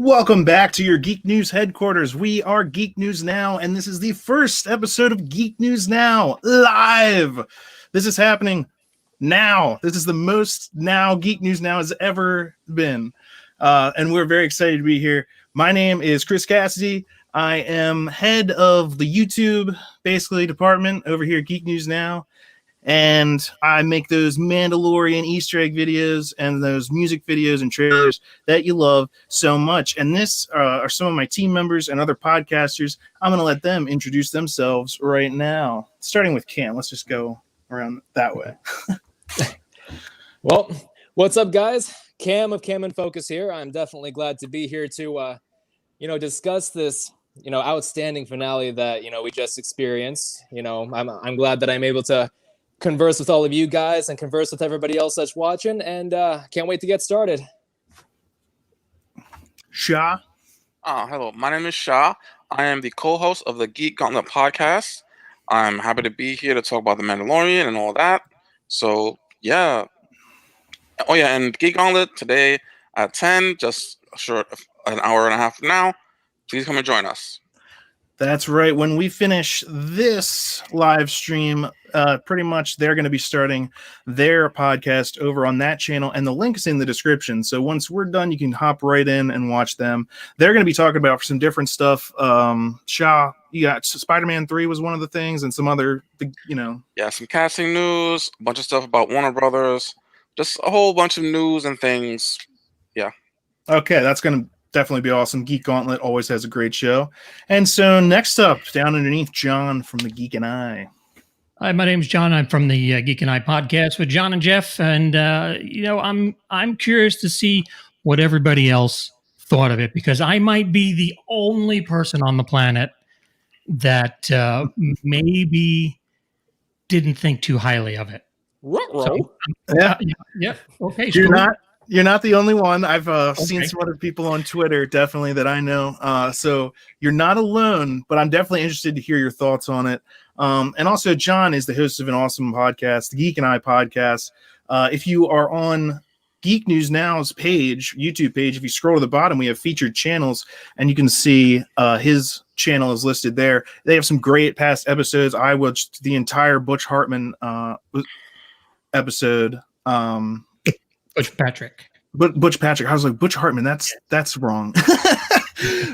Welcome back to your Geek News headquarters. We are Geek News Now, and this is the first episode of Geek News Now live. This is happening now. This is the most now Geek News Now has ever been, and we're very excited to be here. My name is Chris Cassidy. I am head of the YouTube, basically, department over here at Geek News Now. And I make those Mandalorian Easter egg videos and those music videos and trailers that you love so much. And this are some of my team members and other podcasters. I'm going to let them introduce themselves right now. Starting with Cam. Let's just go around that way. Well, what's up, guys? Cam of Cam and Focus here. I'm definitely glad to be here to, discuss this, outstanding finale that, we just experienced. I'm glad that I'm able to converse with all of you guys and converse with everybody else that's watching, and can't wait to get started. Shah. Hello, my name is Shah. I am the co-host of the Geek Gauntlet Podcast. I'm happy to be here to talk about The Mandalorian and all that. So, yeah. Oh, yeah, and Geek Gauntlet today at 10, just short of an hour and a half from now. Please come and join us. That's right. When we finish this live stream, pretty much they're going to be starting their podcast over on that channel, and the link is in the description. So once we're done, you can hop right in and watch them. They're going to be talking about some different stuff. Shah, you got Spider-Man 3 was one of the things, and some other, Yeah, some casting news, a bunch of stuff about Warner Brothers, just a whole bunch of news and things. Yeah. Okay, that's going to definitely be awesome. Geek Gauntlet always has a great show. And so next up, down underneath, John from the Geek and I. Hi, my name's John. I'm from the Geek and I podcast with John and Jeff. And, I'm curious to see what everybody else thought of it, because I might be the only person on the planet that maybe didn't think too highly of it. So, Yeah. Okay. You're not the only one. I've seen some other people on Twitter, definitely, that I know. So you're not alone, but I'm definitely interested to hear your thoughts on it. And also, John is the host of an awesome podcast, the Geek and I podcast. If you are on Geek News Now's YouTube page, if you scroll to the bottom, we have featured channels, and you can see his channel is listed there. They have some great past episodes. I watched the entire Butch Hartman episode. Butch Patrick. Butch Patrick. I was like, Butch Hartman. That's wrong.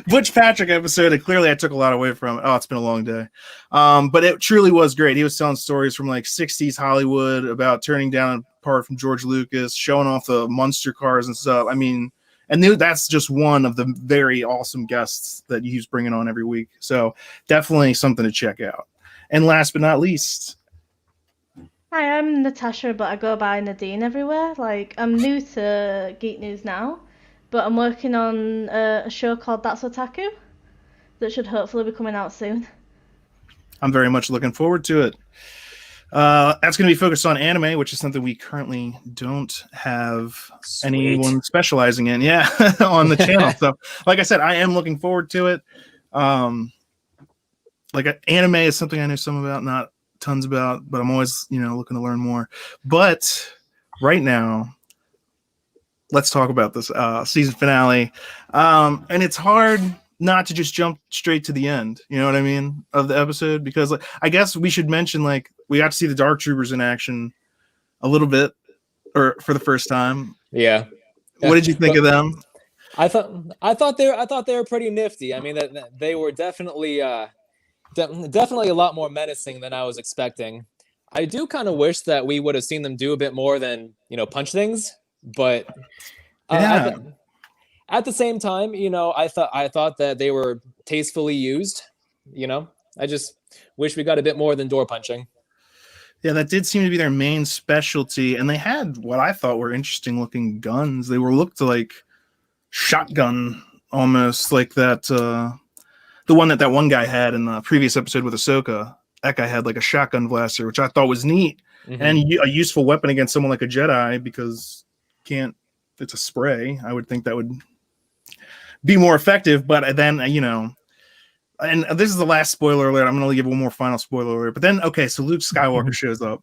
Butch Patrick episode. And clearly, I took a lot away from it. Oh, it's been a long day. But it truly was great. He was telling stories from like 60s Hollywood about turning down a part from George Lucas, showing off the Munster cars and stuff. I mean, and that's just one of the very awesome guests that he's bringing on every week. So definitely something to check out. And last but not least, hi, I'm Natasha, but I go by Nadine everywhere. I'm new to Geek News Now, but I'm working on a show called That's Otaku that should hopefully be coming out soon. I'm very much looking forward to it. That's going to be focused on anime, which is something we currently don't have anyone specializing in, on the channel. So, like I said, I am looking forward to it. Anime is something I know some about, not tons about, but I'm always looking to learn more. But right now, let's talk about this season finale, and it's hard not to just jump straight to the end, you know what I mean, of the episode, because I guess we should mention we got to see the Dark Troopers in action a little bit, or for the first time. Yeah. What did you think of them? I thought they were pretty nifty. I mean, that they were definitely definitely a lot more menacing than I was expecting. I do kind of wish that we would have seen them do a bit more than, punch things. But at the same time, I thought that they were tastefully used. I just wish we got a bit more than door punching. Yeah, that did seem to be their main specialty. And they had what I thought were interesting looking guns. They looked like shotgun, almost like that. The one that one guy had in the previous episode with Ahsoka, that guy had like a shotgun blaster, which I thought was neat, and a useful weapon against someone like a Jedi, because it's a spray. I would think that would be more effective, but then, and this is the last spoiler alert. I'm going to give one more final spoiler alert, but then, okay, so Luke Skywalker shows up.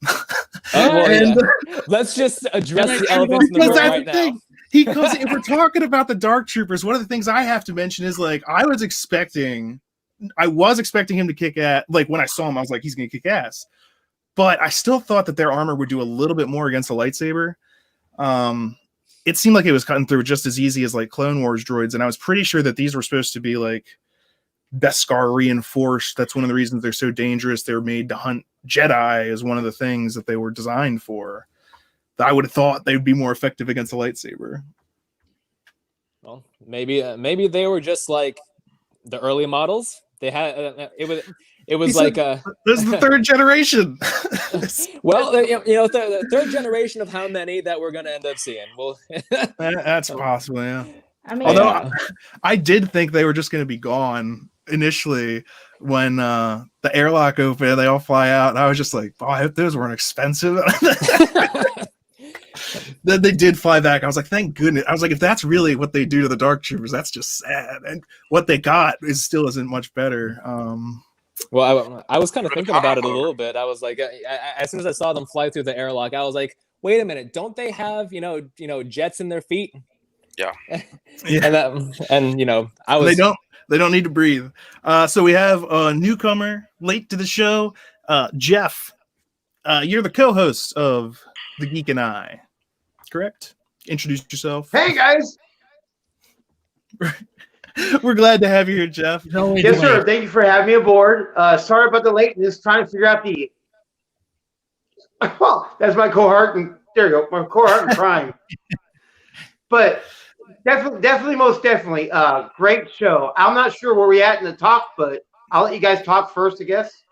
Let's just address the elephants in the room right now. Because if we're talking about the Dark Troopers, one of the things I have to mention is like I was expecting him to kick ass. Like when I saw him, I was like, he's gonna kick ass. But I still thought that their armor would do a little bit more against a lightsaber. It seemed like it was cutting through just as easy as like Clone Wars droids, and I was pretty sure that these were supposed to be like Beskar reinforced. That's one of the reasons they're so dangerous. They were made to hunt Jedi, is one of the things that they were designed for. I would have thought they would be more effective against a lightsaber. Well, maybe they were just like the early models. They had it was like this is the third generation. Well, the third generation of how many that we're gonna end up seeing. Well, that's possible. Yeah. I mean, Although I did think they were just going to be gone initially when the airlock opened. They all fly out, and I was just like, "Oh, I hope those weren't expensive." Then they did fly back. I was like, thank goodness. I was like, if that's really what they do to the Dark Troopers, that's just sad. And what they got still isn't much better. Well, I was kind of thinking about it a little bit. I was like, as soon as I saw them fly through the airlock, I was like, wait a minute, don't they have jets in their feet? Yeah. Yeah. I was. They don't need to breathe. So we have a newcomer late to the show, Jeff. You're the co-host of The Geek and I, correct? Introduce yourself. Hey guys. We're glad to have you here, Jeff. Yes, sir. Thank you for having me aboard. Sorry about the lateness. Trying to figure out the. Oh, that's my cohort, and there you go. My cohort and crying. But definitely, most definitely, great show. I'm not sure where we at in the talk, but I'll let you guys talk first, I guess.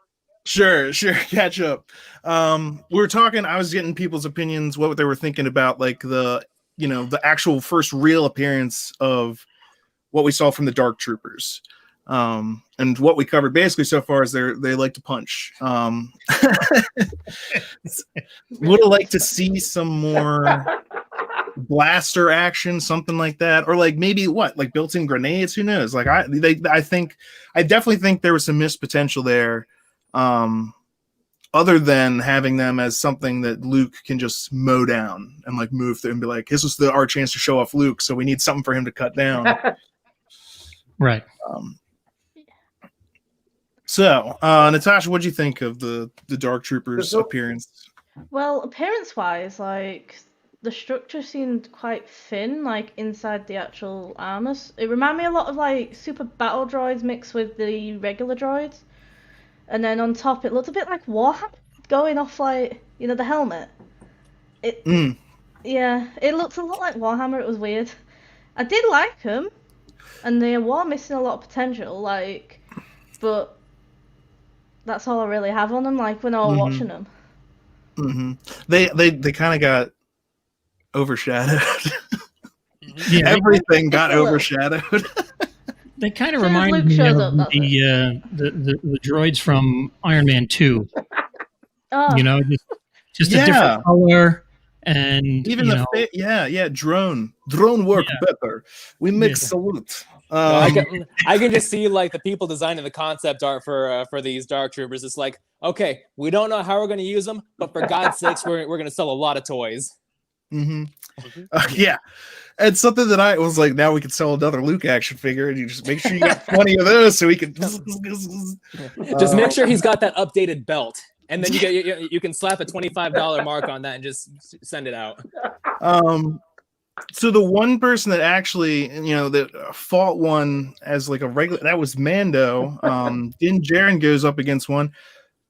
Sure. Catch up. We were talking. I was getting people's opinions, what they were thinking about, like the actual first real appearance of what we saw from the Dark Troopers. And what we covered basically so far is they like to punch. Would have liked to see some more blaster action, something like that, or like maybe like built-in grenades. Who knows? Like I definitely think there was some missed potential there. Other than having them as something that Luke can just mow down and like move through and be like, this was our chance to show off Luke, so we need something for him to cut down. Right. So, Natasha, what'd you think of the Dark Troopers' appearance? well, appearance-wise, like the structure seemed quite thin, like inside the actual armor. It reminded me a lot of like super battle droids mixed with the regular droids. And then on top, it looked a bit like Warhammer going off, like, the helmet. Yeah, it looked a lot like Warhammer. It was weird. I did like them, and they were missing a lot of potential, like, but that's all I really have on them, like, when I was watching them. Mm-hmm. They kind of got overshadowed. Yeah, everything got overshadowed. They kind of reminded me of the droids from Iron Man 2. Oh. Just a different color, and even drone work better. We make salute. I can just see like the people designing the concept art for these Dark Troopers. It's like, okay, we don't know how we're going to use them, but for God's sakes, we're going to sell a lot of toys. Mm-hmm. Yeah. And something that I was like, now we can sell another Luke action figure, and you just make sure you get 20 of those so we can just make sure he's got that updated belt, and then you can slap a $25 mark on that and just send it out. So the one person that actually, that fought one as like a regular, that was Mando. Din Djarin goes up against one.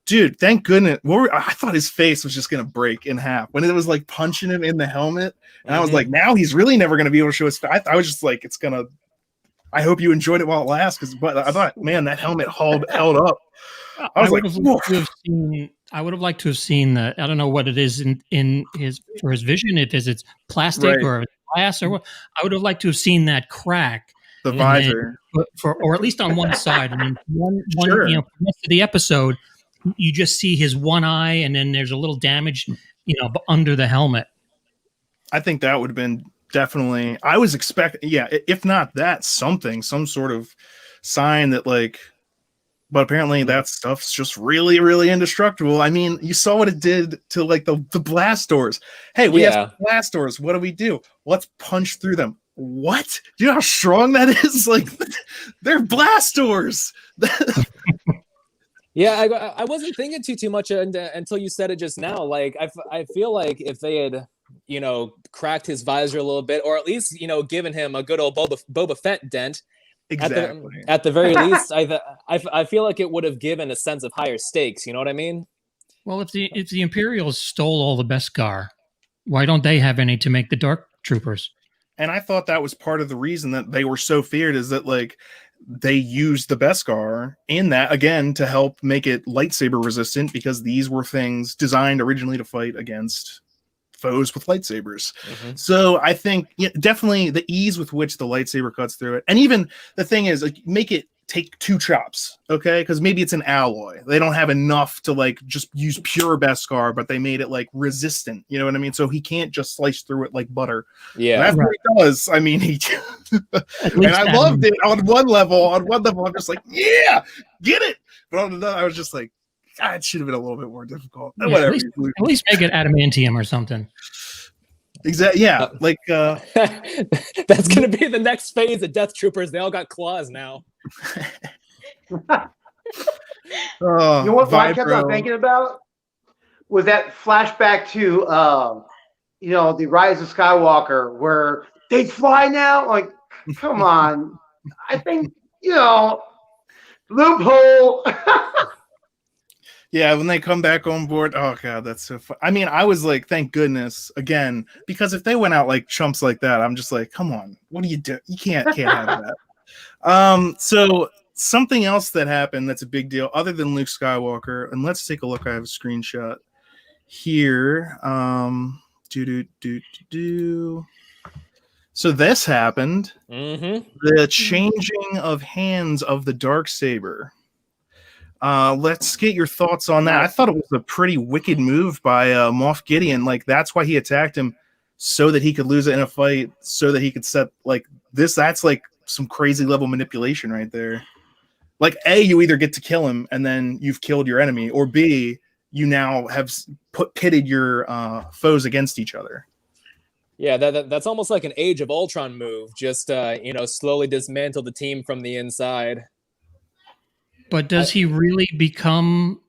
Dude, thank goodness. I thought his face was just going to break in half when it was like punching him in the helmet. And I was like, now he's really never going to be able to show his face. I was just like, I hope you enjoyed it while it lasts. But I thought, man, that helmet held up. I would have liked to have seen that. I don't know what it is in his vision, if it's plastic or glass or what. I would have liked to have seen that crack. The visor. Or at least on one side. I mean, one for the rest of the episode, you just see his one eye, and then there's a little damage, under the helmet. I think that would have been definitely. I was expecting, if not that, some sort of sign that like But apparently that stuff's just really, really indestructible. I mean, you saw what it did to like the blast doors. Hey, we have blast doors. What do? Let's punch through them. What? Do you know how strong that is? Like, they're blast doors. Yeah, I wasn't thinking too much until you said it just now. Like, I feel like if they had, cracked his visor a little bit, or at least, given him a good old Boba Fett dent. Exactly. At the very least, I feel like it would have given a sense of higher stakes. You know what I mean? Well, if the Imperials stole all the Beskar, why don't they have any to make the Dark Troopers? And I thought that was part of the reason that they were so feared, is that like they used the Beskar in that again to help make it lightsaber resistant, because these were things designed originally to fight against foes with lightsabers. So I think definitely the ease with which the lightsaber cuts through it, and even the thing is, like, make it take 2 chops, okay? Because maybe it's an alloy. They don't have enough to like just use pure Beskar, but they made it like resistant. You know what I mean? So he can't just slice through it like butter. Yeah, that's what he does. I mean, he and I loved it on one level. On one level, I'm just like, yeah, get it. But on another, I was just like, it should have been a little bit more difficult. Yeah, whatever. At least make it adamantium or something. Exactly. Yeah. That's gonna be the next phase of Death Troopers. They all got claws now. You know what I kept on thinking about was that flashback to the Rise of Skywalker, where they fly now. Like, come on. I think loophole. Yeah, when they come back on board, oh god, that's so fun. I mean, I was like, thank goodness again, because if they went out like chumps like that, I'm just like, come on, what do you do? You can't have that. So something else that happened that's a big deal, other than Luke Skywalker, and let's take a look. I have a screenshot here. So this happened. The changing of hands of the Darksaber. Let's get your thoughts on that. I thought it was a pretty wicked move by Moff Gideon. Like, that's why he attacked him, so that he could lose it in a fight, so that he could set like this. That's like some crazy level manipulation right there. Like, A, you either get to kill him and then you've killed your enemy, or B, you now have pitted your foes against each other. Yeah, that's almost like an Age of Ultron move. Just slowly dismantle the team from the inside. But does he really become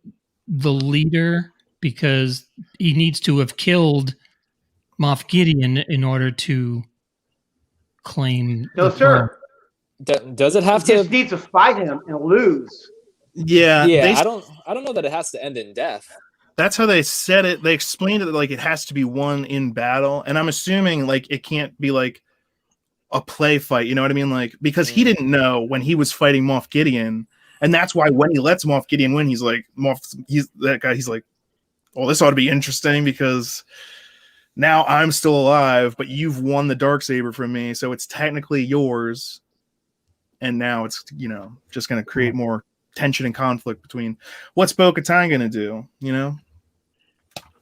the leader, because he needs to have killed Moff Gideon in order to claim? No, sir. Does it have he to? Just needs to fight him and lose. Yeah. I don't know that it has to end in death. That's how they said it. They explained it like it has to be won in battle, and I'm assuming like it can't be like a play fight. You know what I mean? Like, because he didn't know when he was fighting Moff Gideon. And that's why when he lets Moff Gideon win, he's like, he's that guy. He's like, well, this ought to be interesting, because now I'm still alive, but you've won the Darksaber from me, so it's technically yours. And now it's just going to create more tension and conflict between what's Bo-Katan going to do.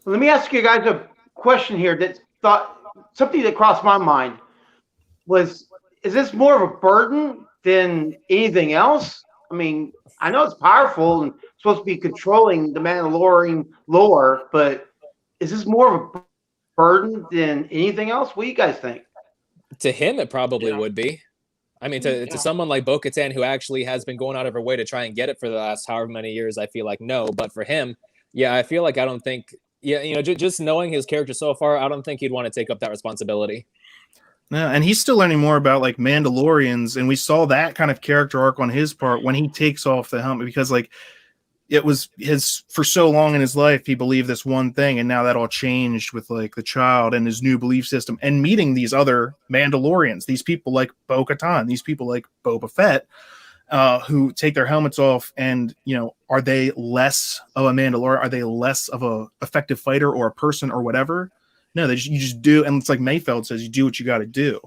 Let me ask you guys a question here. Something that crossed my mind was: is this more of a burden than anything else? I mean, I know it's powerful and supposed to be controlling the Mandalorian lore, but is this more of a burden than anything else? What do you guys think? To him, it probably would be. I mean, to someone like Bo-Katan, who actually has been going out of her way to try and get it for the last however many years, I feel like no. But for him, I feel like just knowing his character so far, I don't think he'd want to take up that responsibility. Yeah, and he's still learning more about like Mandalorians, and we saw that kind of character arc on his part when he takes off the helmet, because like it was for so long in his life he believed this one thing, and now that all changed with like the child and his new belief system, and meeting these other Mandalorians, these people like Bo-Katan, these people like Boba Fett, who take their helmets off, and are they less of a Mandalorian? Are they less of a effective fighter or a person or whatever? No, you just do, and it's like Mayfeld says, you do what you got to do.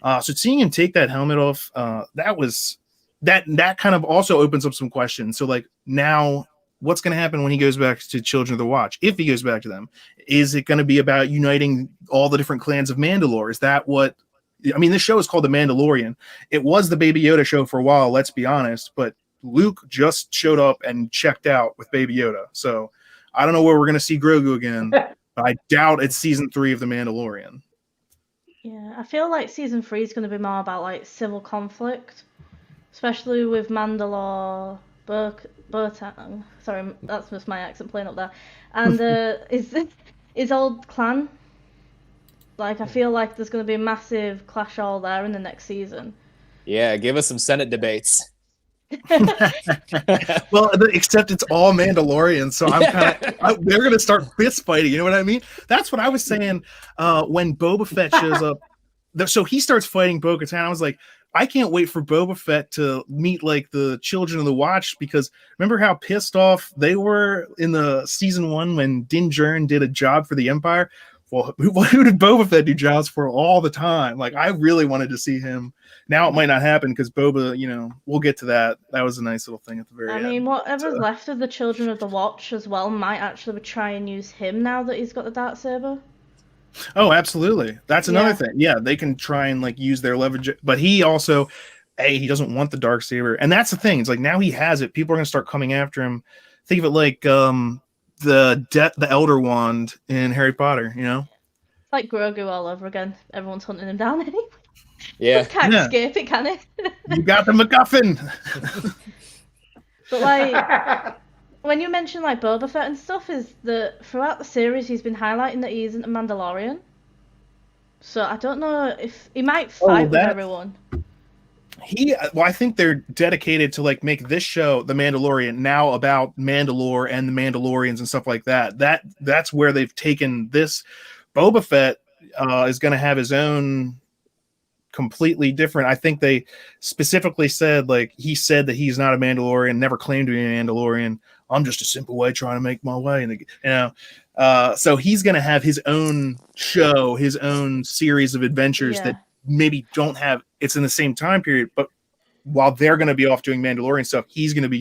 So seeing him take that helmet off, that kind of also opens up some questions. So like, now what's going to happen when he goes back to Children of the Watch? If he goes back to them, is it going to be about uniting all the different clans of Mandalore? Is that what? I mean, this show is called The Mandalorian. It was the Baby Yoda show for a while, let's be honest, but Luke just showed up and checked out with Baby Yoda. So I don't know where we're going to see Grogu again. But I doubt it's season 3 of The Mandalorian. Yeah, I feel like season 3 is going to be more about like civil conflict, especially with Mandalore, Bo-Katan. Sorry, that's just my accent playing up there. And his old clan. Like, I feel like there's going to be a massive clash all there in the next season. Yeah, give us some Senate debates. Well, except it's all Mandalorian, so I'm kind of they're gonna start fist fighting. You know what I mean? That's what I was saying when Boba Fett shows up. So he starts fighting Bo-Katan. I was like, I can't wait for Boba Fett to meet like the Children of the Watch, because remember how pissed off they were in the season 1 when Din Djarin did a job for the Empire. Well, who did Boba Fett do jobs for all the time? Like, I really wanted to see him. Now it might not happen because Boba, we'll get to that. That was a nice little thing at the very end. I mean, whatever's left of the Children of the Watch as well might actually try and use him now that he's got the darksaber. Oh, absolutely. That's another thing. Yeah, they can try and like use their leverage, but he also, he doesn't want the darksaber, and that's the thing. It's like now he has it. People are going to start coming after him. Think of it like the Elder Wand in Harry Potter. It's like Grogu all over again. Everyone's hunting him down anyway. Yeah. Can't escape it, can it? You got the MacGuffin. But like, when you mention like Boba Fett and stuff, is that throughout the series he's been highlighting that he isn't a Mandalorian. So I don't know if he might fight with everyone. I think they're dedicated to like make this show, The Mandalorian, now about Mandalore and the Mandalorians and stuff like that. That's where they've taken this. Boba Fett is going to have his own completely different. I think they specifically said, like, he said that he's not a Mandalorian, never claimed to be a Mandalorian. I'm just a simple way trying to make my way. And so he's going to have his own show, his own series of adventures that maybe don't have, it's in the same time period, but while they're going to be off doing Mandalorian stuff, he's going to be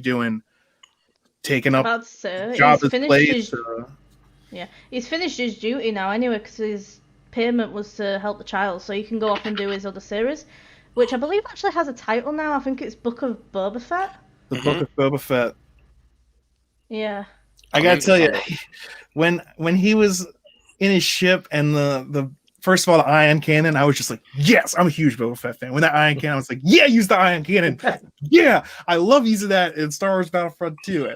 taking up job as place. Yeah, he's finished his duty now anyway, because his payment was to help the child, so he can go off and do his other series, which I believe actually has a title now. I think it's Book of Boba Fett. The Book of Boba Fett. Yeah. I gotta tell you, when he was in his ship and the first of all, the ion cannon, I was just like, yes, I'm a huge Boba Fett fan. When that ion cannon, I was like, yeah, use the ion cannon. Yeah, I love using that in Star Wars Battlefront 2.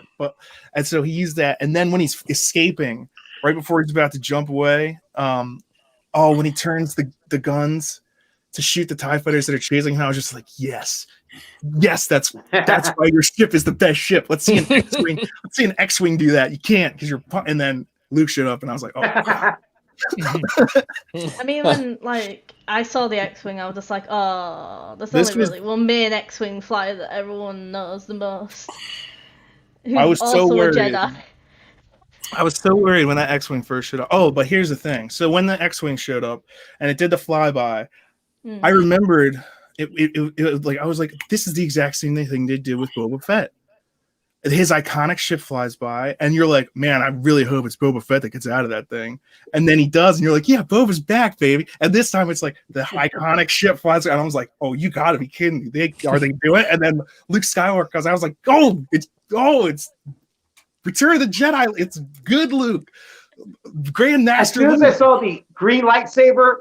And so he used that. And then when he's escaping, right before he's about to jump away, when he turns the guns to shoot the TIE fighters that are chasing him, I was just like, yes, that's why your ship is the best ship. Let's see an X-wing. Let's see an X-wing do that. You can't because you're. And then Luke showed up, and I was like, oh. Wow. I mean, when like I saw the X-wing, I was just like, oh, there's only really one main X-wing flyer that everyone knows the most. I was so worried. Jedi. I was so worried when that X-wing first showed up. Oh, but here's the thing. So when the X-wing showed up and it did the flyby, I remembered it like I was like, this is the exact same thing they did with Boba Fett. His iconic ship flies by, and you're like, man, I really hope it's Boba Fett that gets out of that thing. And then he does, and you're like, yeah, Boba's back, baby. And this time it's like the iconic ship flies by, and I was like, oh, you gotta be kidding me. Are they doing it? And then Luke Skywalker, because I was like, it's Return of the Jedi. It's good, Luke. Grandmaster. As soon as I saw the green lightsaber,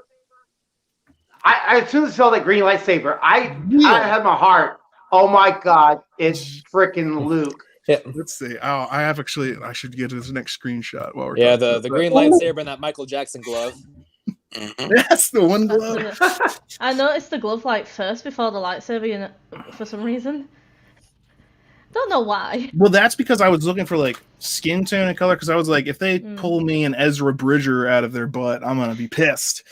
as soon as I saw that green lightsaber, I had my heart. Oh my God, it's freaking Luke. Yeah. Let's see. Oh, I should get to this next screenshot while we're talking. The green lightsaber and that Michael Jackson glove. That's the one glove. I noticed the glove like first before the lightsaber, for some reason. Don't know why. Well, that's because I was looking for like skin tone and color, because I was like, if they pull me an Ezra Bridger out of their butt, I'm gonna be pissed.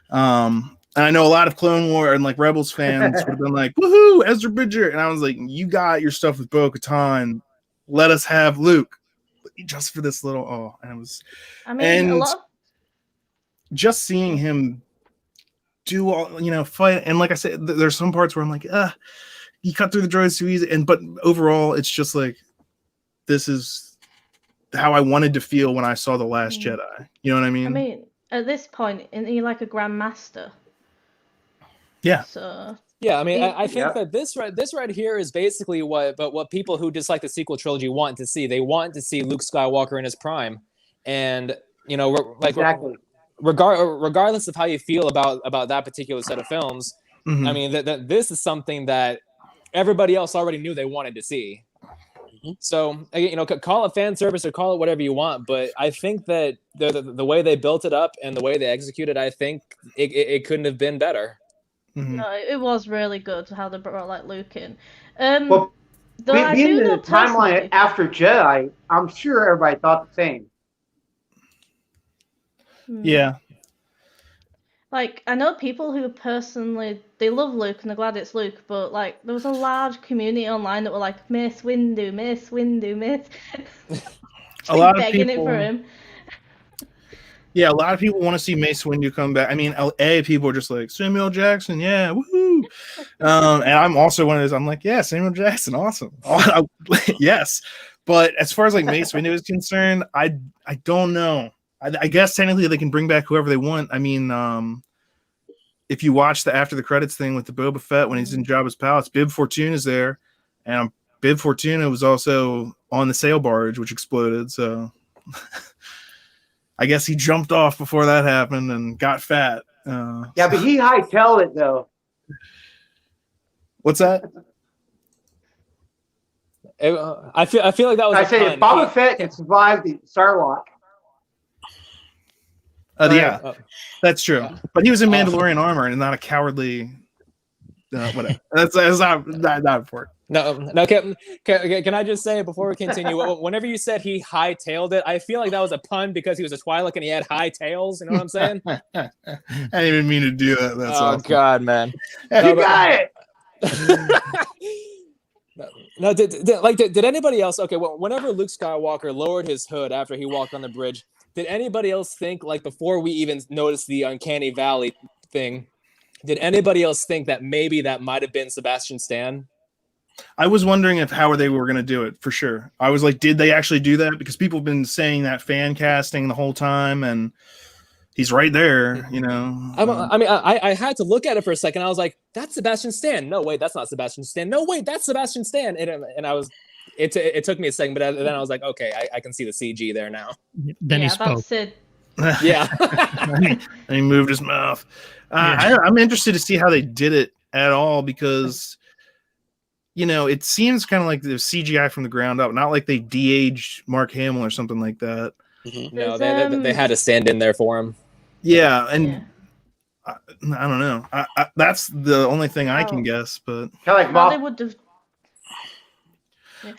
And I know a lot of Clone War and like Rebels fans would have been like, woohoo, Ezra Bridger. And I was like, you got your stuff with Bo-Katan. Let us have Luke just for this little, and it was, just seeing him do all, fight. And like I said, there's some parts where I'm like, he cut through the droids too easy. But overall, it's just like, this is how I wanted to feel when I saw The Last Jedi. You know what I mean? I mean, at this point, isn't he like a Grandmaster? Yeah. So Yeah, I mean, I think that this right here is basically what people who dislike the sequel trilogy want to see. They want to see Luke Skywalker in his prime, and Exactly. regardless of how you feel about that particular set of films, Mhm. I mean that this is something that everybody else already knew they wanted to see. So call it fan service or call it whatever you want, but I think that the way they built it up and the way they executed, I think it couldn't have been better. Mhm. No, it was really good how they brought like Luke in. Well, Though I being do the know timeline personally, after Jedi, I'm sure everybody thought the same. Yeah. Like, I know people who personally, they love Luke and they're glad it's Luke, but like, there was a large community online that were like, Mace Windu, Mace Windu, Mace. A lot of begging people. it for him. Yeah, a lot of people want to see Mace Windu come back. I mean, people are just like Samuel Jackson, yeah, woohoo! And I'm also one of those. I'm like, yeah, Samuel Jackson, awesome, yes. But as far as like Mace Windu is concerned, I don't know. I guess technically they can bring back whoever they want. I mean, if you watch the after the credits thing with the Boba Fett when he's in Jabba's palace, Bib Fortuna's there, and Bib Fortuna was also on the sail barge which exploded. So. I guess he jumped off before that happened and got fat. Yeah, but he hightailed it though. What's that? I feel like that was. I say if Boba Fett can survive the Starlock. Yeah, that's true. But he was in Mandalorian armor and not a cowardly. Whatever. That's not important. No. Can I just say before we continue? Whenever you said he hightailed it, I feel like that was a pun because he was a Twi'lek and he had high tails. You know what I'm saying? I didn't even mean to do that. That's awesome. God, man. You got it. No, did anybody else? Okay, well, whenever Luke Skywalker lowered his hood after he walked on the bridge, did anybody else think, like before we even noticed the uncanny valley thing? Did anybody else think that maybe that might have been Sebastian Stan? I was wondering how they were going to do it for sure. I was like, did they actually do that? Because people have been saying that fan casting the whole time, and he's right there, you know. I had to look at it for a second. I was like, that's Sebastian Stan. No, wait, that's not Sebastian Stan. No, wait, that's Sebastian Stan. And I was, it took me a second, but then I was like, okay, I can see the CG there now. Then he spoke. Yeah. And he moved his mouth. I'm interested to see how they did it at all because, you know, it seems kind of like the CGI from the ground up, not like they de-aged Mark Hamill or something like that. No, they had to stand in there for him. Yeah, and I don't know. That's the only thing I can guess, but kind of like they would have,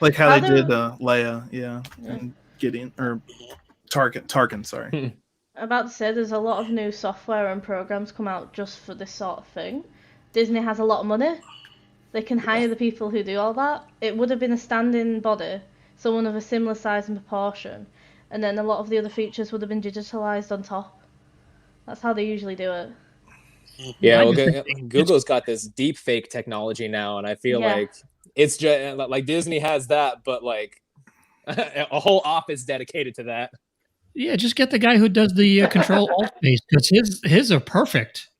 like how they did Leia, and Gideon or Tarkin. Sorry. About to say, there's a lot of new software and programs come out just for this sort of thing. Disney has a lot of money. They can hire the people who do all that. It would have been a standing body, someone of a similar size and proportion, and then a lot of the other features would have been digitalized on top. That's how they usually do it. Yeah, well, Google's got this deep fake technology now, and I feel like it's just like Disney has that, but like a whole office dedicated to that. Yeah, just get the guy who does the Control Alt space because his are perfect.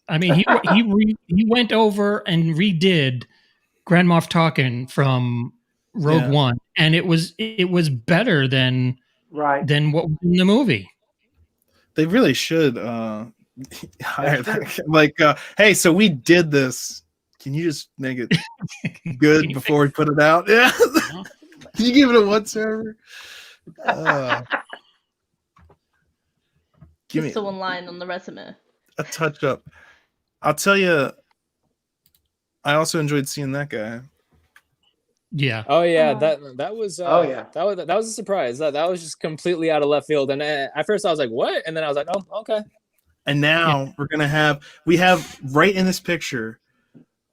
I mean, he went over and redid Grand Moff Tarkin from Rogue One, and it was better than what was in the movie. They really should hire that. Like, hey, so we did this. Can you just make it good before we put it out? Yeah. Can you give it a what server? Give me just one line on the resume. A touch up. I'll tell you. I also enjoyed seeing that guy. Yeah. Oh yeah, that was. That was a surprise. That was just completely out of left field. And at first I was like, "What?" And then I was like, "Oh, okay." And now we have right in this picture.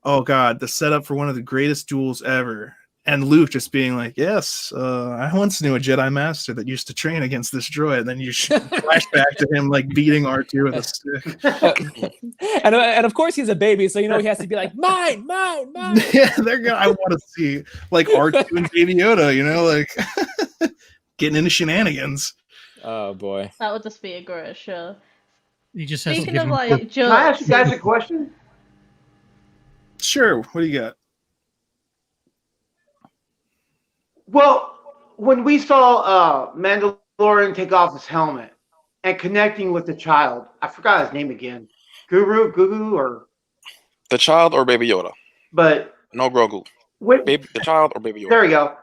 Oh God, the setup for one of the greatest duels ever. And Luke just being like, yes, I once knew a Jedi Master that used to train against this droid. And then you flash back to him like beating R2 with a stick. and of course he's a baby, so he has to be like, mine. Yeah, I want to see like R2 and Baby Yoda, like getting into shenanigans. Oh boy. That would just be a great show. He just has Speaking to of give like Can I ask you guys a question? Sure. What do you got? Well, when we saw Mandalorian take off his helmet and connecting with the child, I forgot his name again. Gugu, or The child or Baby Yoda? but No Grogu. The child or Baby Yoda? there you go.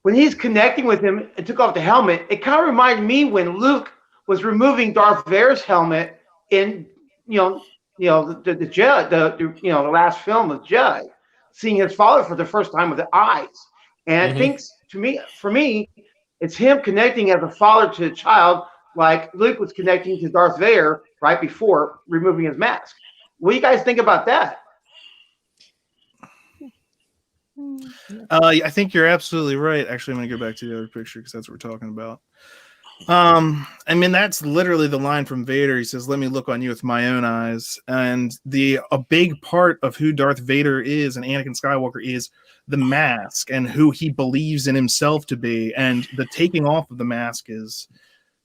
When he's connecting with him and took off the helmet, it kind of reminded me when Luke was removing Darth Vader's helmet in the Jedi, the last film of Jedi, seeing his father for the first time with the eyes. And I think for me, it's him connecting as a father to a child, like Luke was connecting to Darth Vader right before removing his mask. What do you guys think about that? I think you're absolutely right. Actually, I'm going to go back to the other picture because that's what we're talking about. I mean, that's literally the line from Vader. He says, "Let me look on you with my own eyes." And a big part of who Darth Vader is and Anakin Skywalker is the mask and who he believes in himself to be. And the taking off of the mask is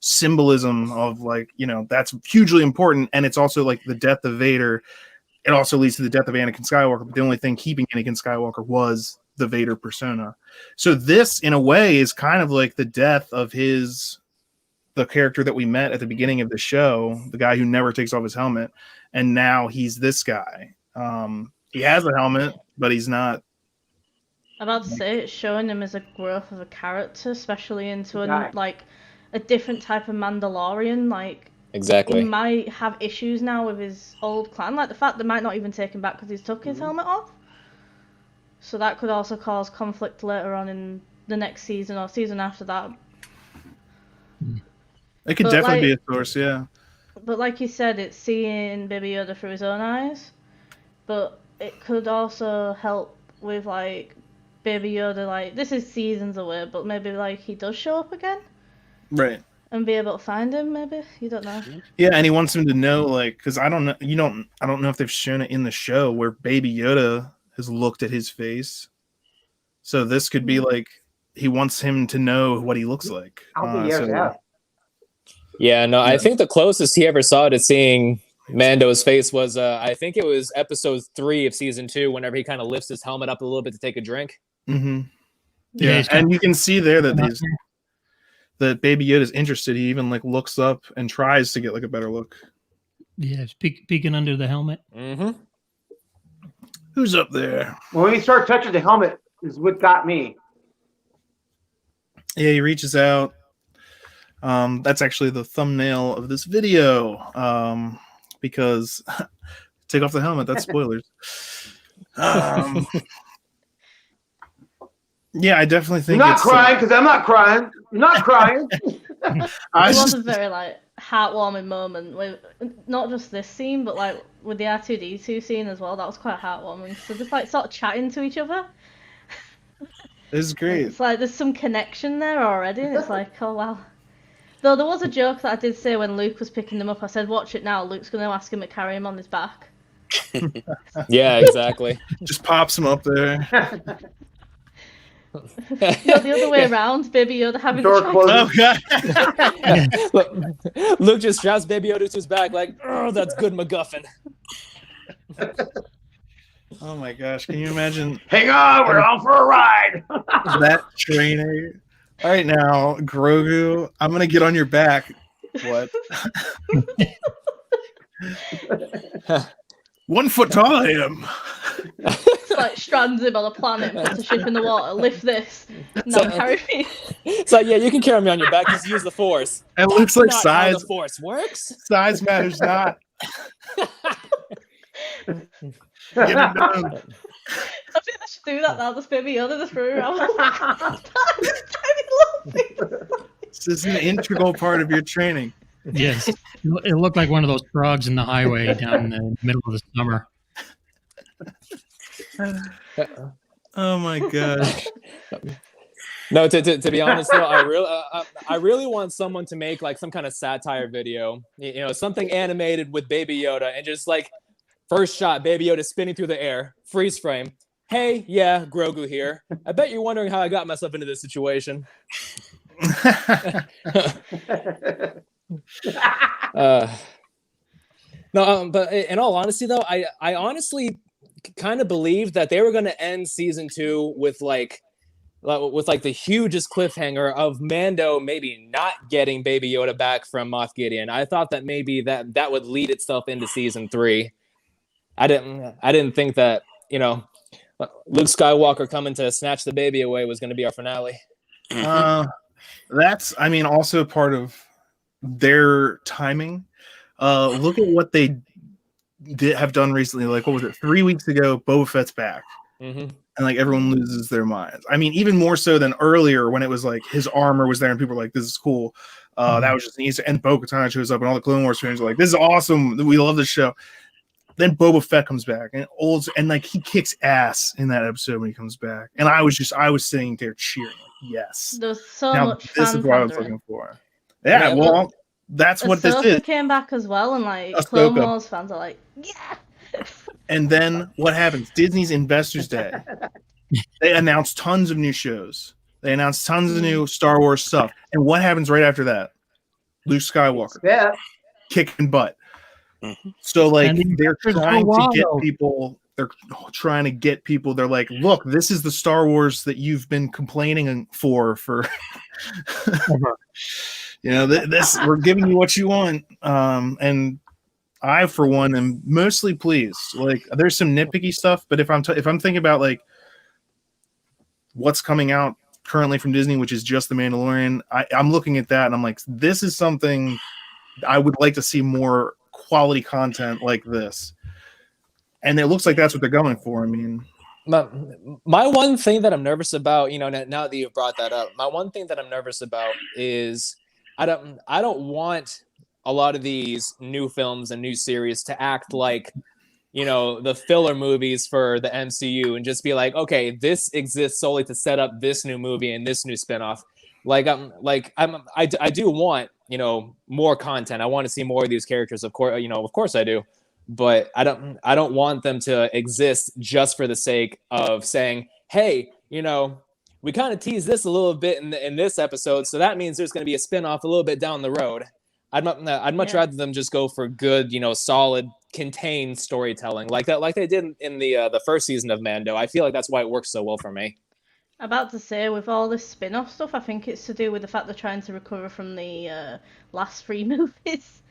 symbolism of, like, that's hugely important. And it's also like the death of Vader. It also leads to the death of Anakin Skywalker. But the only thing keeping Anakin Skywalker was the Vader persona. So this, in a way, is kind of like the death of the character that we met at the beginning of the show, the guy who never takes off his helmet, and now he's this guy. He has a helmet, but he's not. I'm about to say it's showing him as a growth of a character, especially into a different type of Mandalorian. Like, Exactly. he might have issues now with his old clan, like the fact they might not even take him back because he's took his helmet off. So that could also cause conflict later on in the next season or season after that. It could definitely be a source, yeah. But like you said, it's seeing Baby Yoda through his own eyes. But it could also help with, like, Baby Yoda, like, this is seasons away, but maybe, like, he does show up again. Right. And be able to find him, maybe? You don't know. Yeah, and he wants him to know, like, because I don't know, I don't know if they've shown it in the show where Baby Yoda has looked at his face. So this could be like, he wants him to know what he looks like. Yeah, no, I think the closest he ever saw to seeing Mando's face was, I think it was episode 3 of season 2, whenever he kind of lifts his helmet up a little bit to take a drink. Mm-hmm. Yeah, and you can see there that that Baby Yoda's interested. He even, like, looks up and tries to get, like, a better look. Yeah, it's peeking under the helmet. Mm-hmm. Who's up there? When he started touching the helmet is what got me. Yeah, he reaches out. That's actually the thumbnail of this video, because take off the helmet. That's spoilers. Yeah, I definitely think You're not crying because I'm not crying. You're not crying. It was a very, like, heartwarming moment with not just this scene, but, like, with the R2-D2 scene as well. That was quite heartwarming. So just, like, sort of chatting to each other. This is great. It's like there's some connection there already, and it's like, oh wow. Though there was a joke that I did say when Luke was picking them up. I said, watch it now. Luke's going to ask him to carry him on his back. Yeah, exactly. Just pops him up there. No, the other way around, Baby Yoda having Door to Look, Luke just straps Baby Yoda to his back like, oh, that's good MacGuffin. Oh my gosh, can you imagine? Hang on, we're on for a ride. That training. All right, now, Grogu, I'm going to get on your back. What? 1 foot tall I am. It's like strands him on a planet, puts a ship in the water, lift this, now carry me. It's like, yeah, you can carry me on your back, just use the Force. It looks like Not size. how the Force works. Size matters not. Get it done. I think they should do that now, just Baby Yoda just through around. This is an integral part of your training. Yes. It looked like one of those frogs in the highway down in the middle of the summer. Oh my gosh. No, to be honest though, I really want someone to make like some kind of satire video, you know, something animated with Baby Yoda, and just like first shot, Baby Yoda spinning through the air, freeze frame. Hey, yeah, Grogu here. I bet you're wondering how I got myself into this situation. No, but in all honesty, though, I honestly kind of believed that they were going to end season 2 with like the hugest cliffhanger of Mando maybe not getting Baby Yoda back from Moff Gideon. I thought that maybe that would lead itself into season 3. I didn't think that, Luke Skywalker coming to snatch the baby away was going to be our finale. That's, I mean, also part of their timing. Look at what they have done recently. Like, what was it? 3 weeks ago, Boba Fett's back. And like everyone loses their minds. I mean, even more so than earlier when it was like his armor was there and people were like, this is cool. That was just an Easter. And Bo-Katan shows up and all the Clone Wars fans are like, this is awesome. We love this show. Then Boba Fett comes back and like he kicks ass in that episode when he comes back. And I was sitting there cheering. Like, yes. There's so now, much this is what I was looking for. Yeah, well, that's what this is. came back as well, and like Ahsoka. Clone Wars fans are like, yeah. And then what happens? Disney's Investors Day. They announced tons of new shows. They announced tons of new Star Wars stuff. And what happens right after that? Luke Skywalker. Kicking butt. So like they're trying to get people. They're trying to get people. They're like, look, this is the Star Wars that you've been complaining for. This we're giving you what you want. And I, for one, am mostly pleased. Like, there's some nitpicky stuff, but if I'm thinking about like what's coming out currently from Disney, which is just The Mandalorian, I'm looking at that and I'm like, this is something I would like to see more quality content like this. And it looks like that's what they're going for. I mean, my one thing that I'm nervous about, now that you've brought that up, my one thing that I'm nervous about is I don't want a lot of these new films and new series to act like, the filler movies for the MCU and just be like, okay, this exists solely to set up this new movie and this new spinoff. I do want, more content. I want to see more of these characters. Of course I do, but I don't want them to exist just for the sake of saying, hey, we kind of teased this a little bit in this episode, so that means there's going to be a spinoff a little bit down the road. I'd much rather them just go for good, solid, contained storytelling like that, like they did in the first season of Mando. I feel like that's why it works so well for me. About to say, with all this spin-off stuff, I think it's to do with the fact they're trying to recover from the last 3 movies.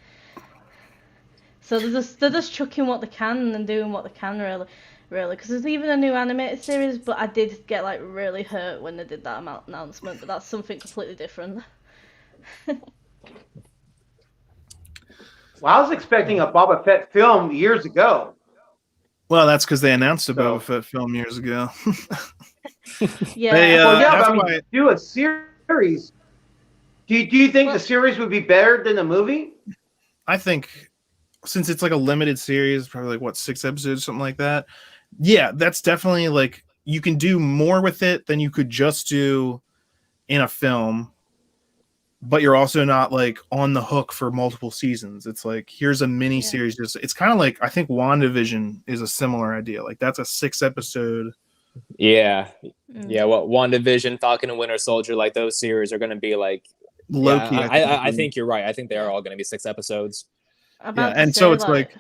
So they're just chucking what they can and doing what they can, really. Because there's even a new animated series, but I did get like really hurt when they did that announcement. But that's something completely different. Well, I was expecting a Boba Fett film years ago. Well, that's because they announced a Boba Fett film years ago. Yeah. Do a series. Do you think the series would be better than the movie? I think since it's like a limited series, probably like 6 episodes, something like that. Yeah, that's definitely like you can do more with it than you could just do in a film. But you're also not like on the hook for multiple seasons. It's like, here's a mini series. It's kind of like, I think WandaVision is a similar idea. Like that's a 6 episode. Yeah. Yeah. Well, WandaVision, Falcon and Winter Soldier, like those series are going to be like Loki. I think you're right. I think they are all going to be 6 episodes. And so it's like,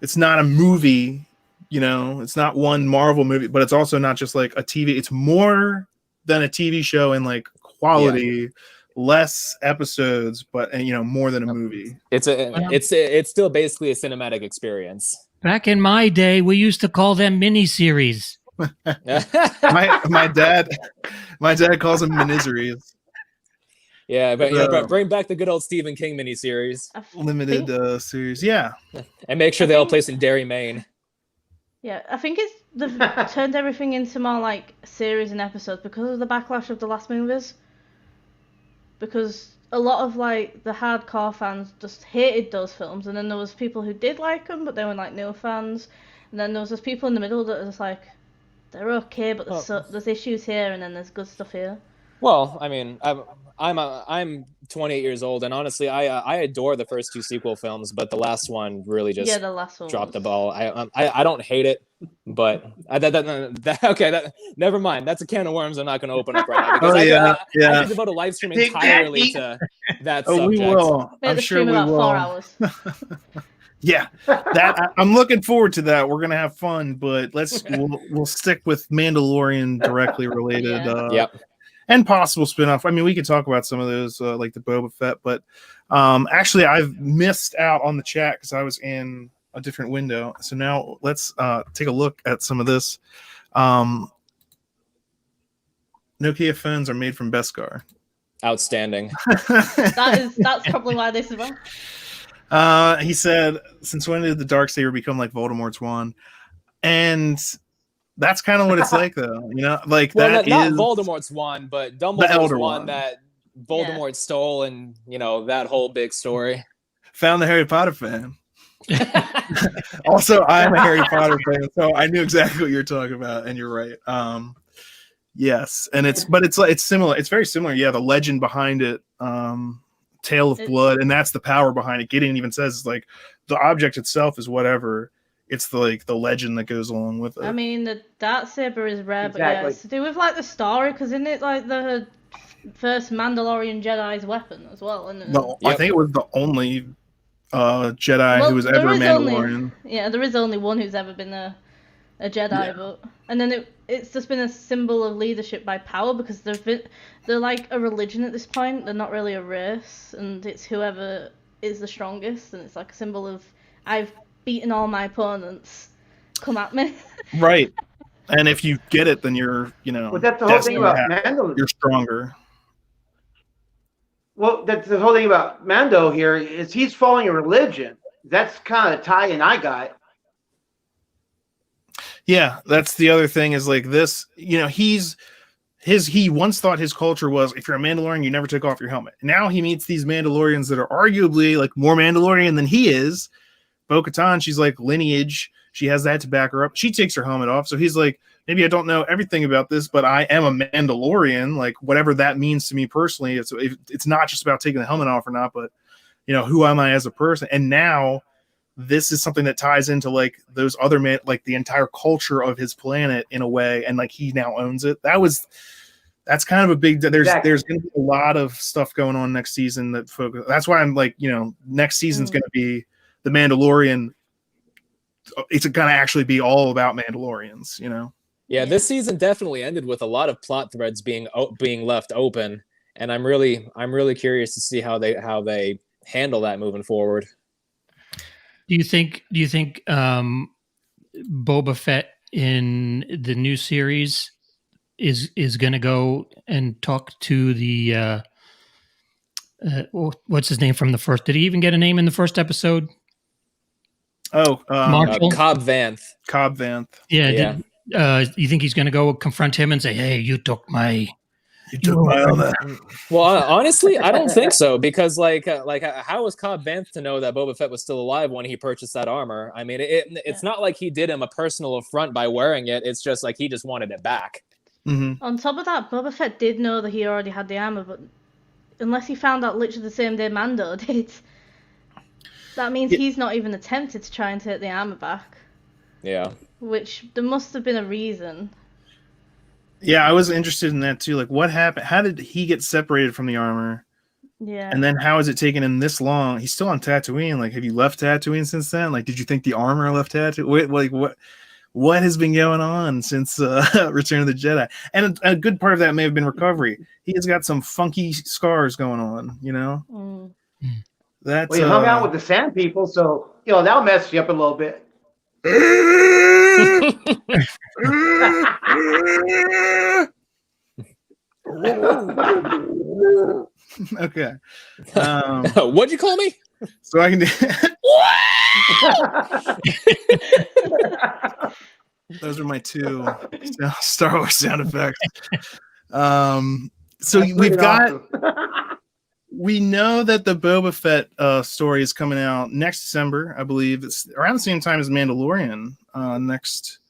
it's not a movie, it's not one Marvel movie, but it's also not just like a TV. It's more than a TV show in like quality. Yeah. Less episodes, but more than a movie. It's still basically a cinematic experience. Back in my day, we used to call them miniseries. my dad calls them miniseries. Yeah, but bring back the good old Stephen King miniseries. Limited series, yeah. And make sure they all place in Derry, Maine. Yeah, I think they've turned everything into more like series and episodes because of the backlash of the last movies. Because a lot of like the hardcore fans just hated those films, and then there was people who did like them, but they were like no fans, and then there was just people in the middle that were just like, they're okay, but there's issues here, and then there's good stuff here. Well, I mean, I'm 28 years old, and honestly, I adore the first 2 sequel films, but the last one really just dropped the ball. I don't hate it, but never mind. That's a can of worms I'm not going to open up right now. Because I could devote a live stream entirely to that subject. We will. I'm sure we will. 4 hours. Yeah, I'm looking forward to that. We're gonna have fun, but we'll stick with Mandalorian directly related. Yep. And possible spinoff. I mean, we could talk about some of those, like the Boba Fett, but actually, I've missed out on the chat because I was in a different window. So now let's take a look at some of this. Nokia phones are made from Beskar. Outstanding. That's probably why this is wrong. He said, "Since when did the Darksaber become like Voldemort's wand?" And that's kind of what it's like, though. You know, like well, that not is Voldemort's wand, but the Dumbledore's Elder wand Wand. that Voldemort stole, and that whole big story. Found the Harry Potter fan. Also, I'm a Harry Potter fan, so I knew exactly what you're talking about, and you're right. Yes, and it's similar. It's very similar. Yeah, the legend behind it, Tale of Blood, and that's the power behind it. Gideon even says it's like the object itself is whatever. It's the legend that goes along with it. I mean, the Darksaber is rare, but Exactly. it's to do with like the story, because isn't it like the first Mandalorian Jedi's weapon as well? And I think it was the only Jedi who was ever a Mandalorian. There is only one who's ever been a Jedi, but and then it's just been a symbol of leadership by power, because they're like a religion at this point. They're not really a race, and it's whoever is the strongest, and it's like a symbol of I've beaten all my opponents. Come at me. Right. And if you get it, then you're, Well, that's the whole thing about Mando. You're stronger. Well, that's the whole thing about Mando here is he's following a religion. That's kind of tie-in I got. Yeah, that's the other thing is like this, he once thought his culture was if you're a Mandalorian, you never take off your helmet. Now he meets these Mandalorians that are arguably like more Mandalorian than he is. Bo-Katan, she's like lineage. She has that to back her up. She takes her helmet off. So he's like, maybe I don't know everything about this, but I am a Mandalorian. Like whatever that means to me personally, it's not just about taking the helmet off or not, but who am I as a person? And now this is something that ties into like those other like the entire culture of his planet in a way. And like he now owns it. That's kind of a big, there's going to be a lot of stuff going on next season that's why I'm like, next season's going to be the Mandalorian. It's going to actually be all about Mandalorians, Yeah, this season definitely ended with a lot of plot threads being left open, and I'm really curious to see how they handle that moving forward. Do you think Boba Fett in the new series is going to go and talk to the what's his name from the first? Did he even get a name in the first episode? Marshall? Cobb Vanth. Cobb Vanth. Yeah. You think he's going to go confront him and say, "Hey, you took my armor"? Well, honestly, I don't think so, because how was Cobb Vanth to know that Boba Fett was still alive when he purchased that armor? I mean, it's not like he did him a personal affront by wearing it. It's just like he just wanted it back. Mm-hmm. On top of that, Boba Fett did know that he already had the armor, but unless he found out literally the same day Mando did, that means he's not even attempted to try and take the armor back. Yeah. Which there must have been a reason. Yeah, I was interested in that too. Like, what happened? How did he get separated from the armor? Yeah. And then how has it taken him this long? He's still on Tatooine. Like, have you left Tatooine since then? Like, did you think the armor left Tatooine? What has been going on since Return of the Jedi? And a good part of that may have been recovery. He has got some funky scars going on, That's well, you hung out with the Sand People, so that'll mess you up a little bit. Okay. What'd you call me? So I can do. Those are my two Star Wars sound effects. So we've got. We know that the Boba Fett story is coming out next December, I believe. It's around the same time as Mandalorian next.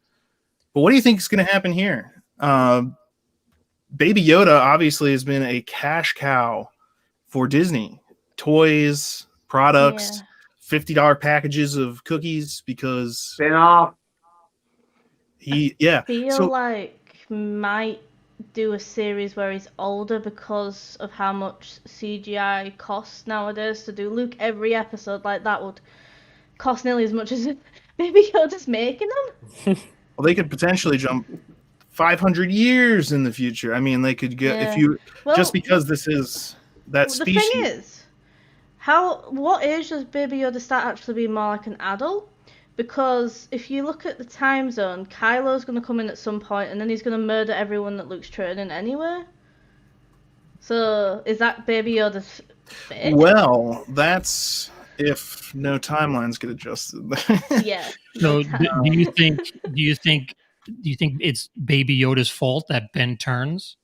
But what do you think is going to happen here? Baby Yoda obviously has been a cash cow for Disney. Toys, products, $50 packages of cookies because spin-off. Feel like might do a series where he's older because of how much CGI costs nowadays to do. Luke, every episode like that would cost nearly as much as if Baby Yoda's making them. Well, they could potentially jump 500 years in the future. I mean, they could get if you just because this is that species. The thing is, what age does Baby Yoda start actually being more like an adult? Because if you look at the time zone, Kylo's going to come in at some point, and then he's going to murder everyone that Luke's training anyway. So is that Baby Yoda's fate? Well, that's if no timelines get adjusted. Yeah. So do you think it's Baby Yoda's fault that Ben turns?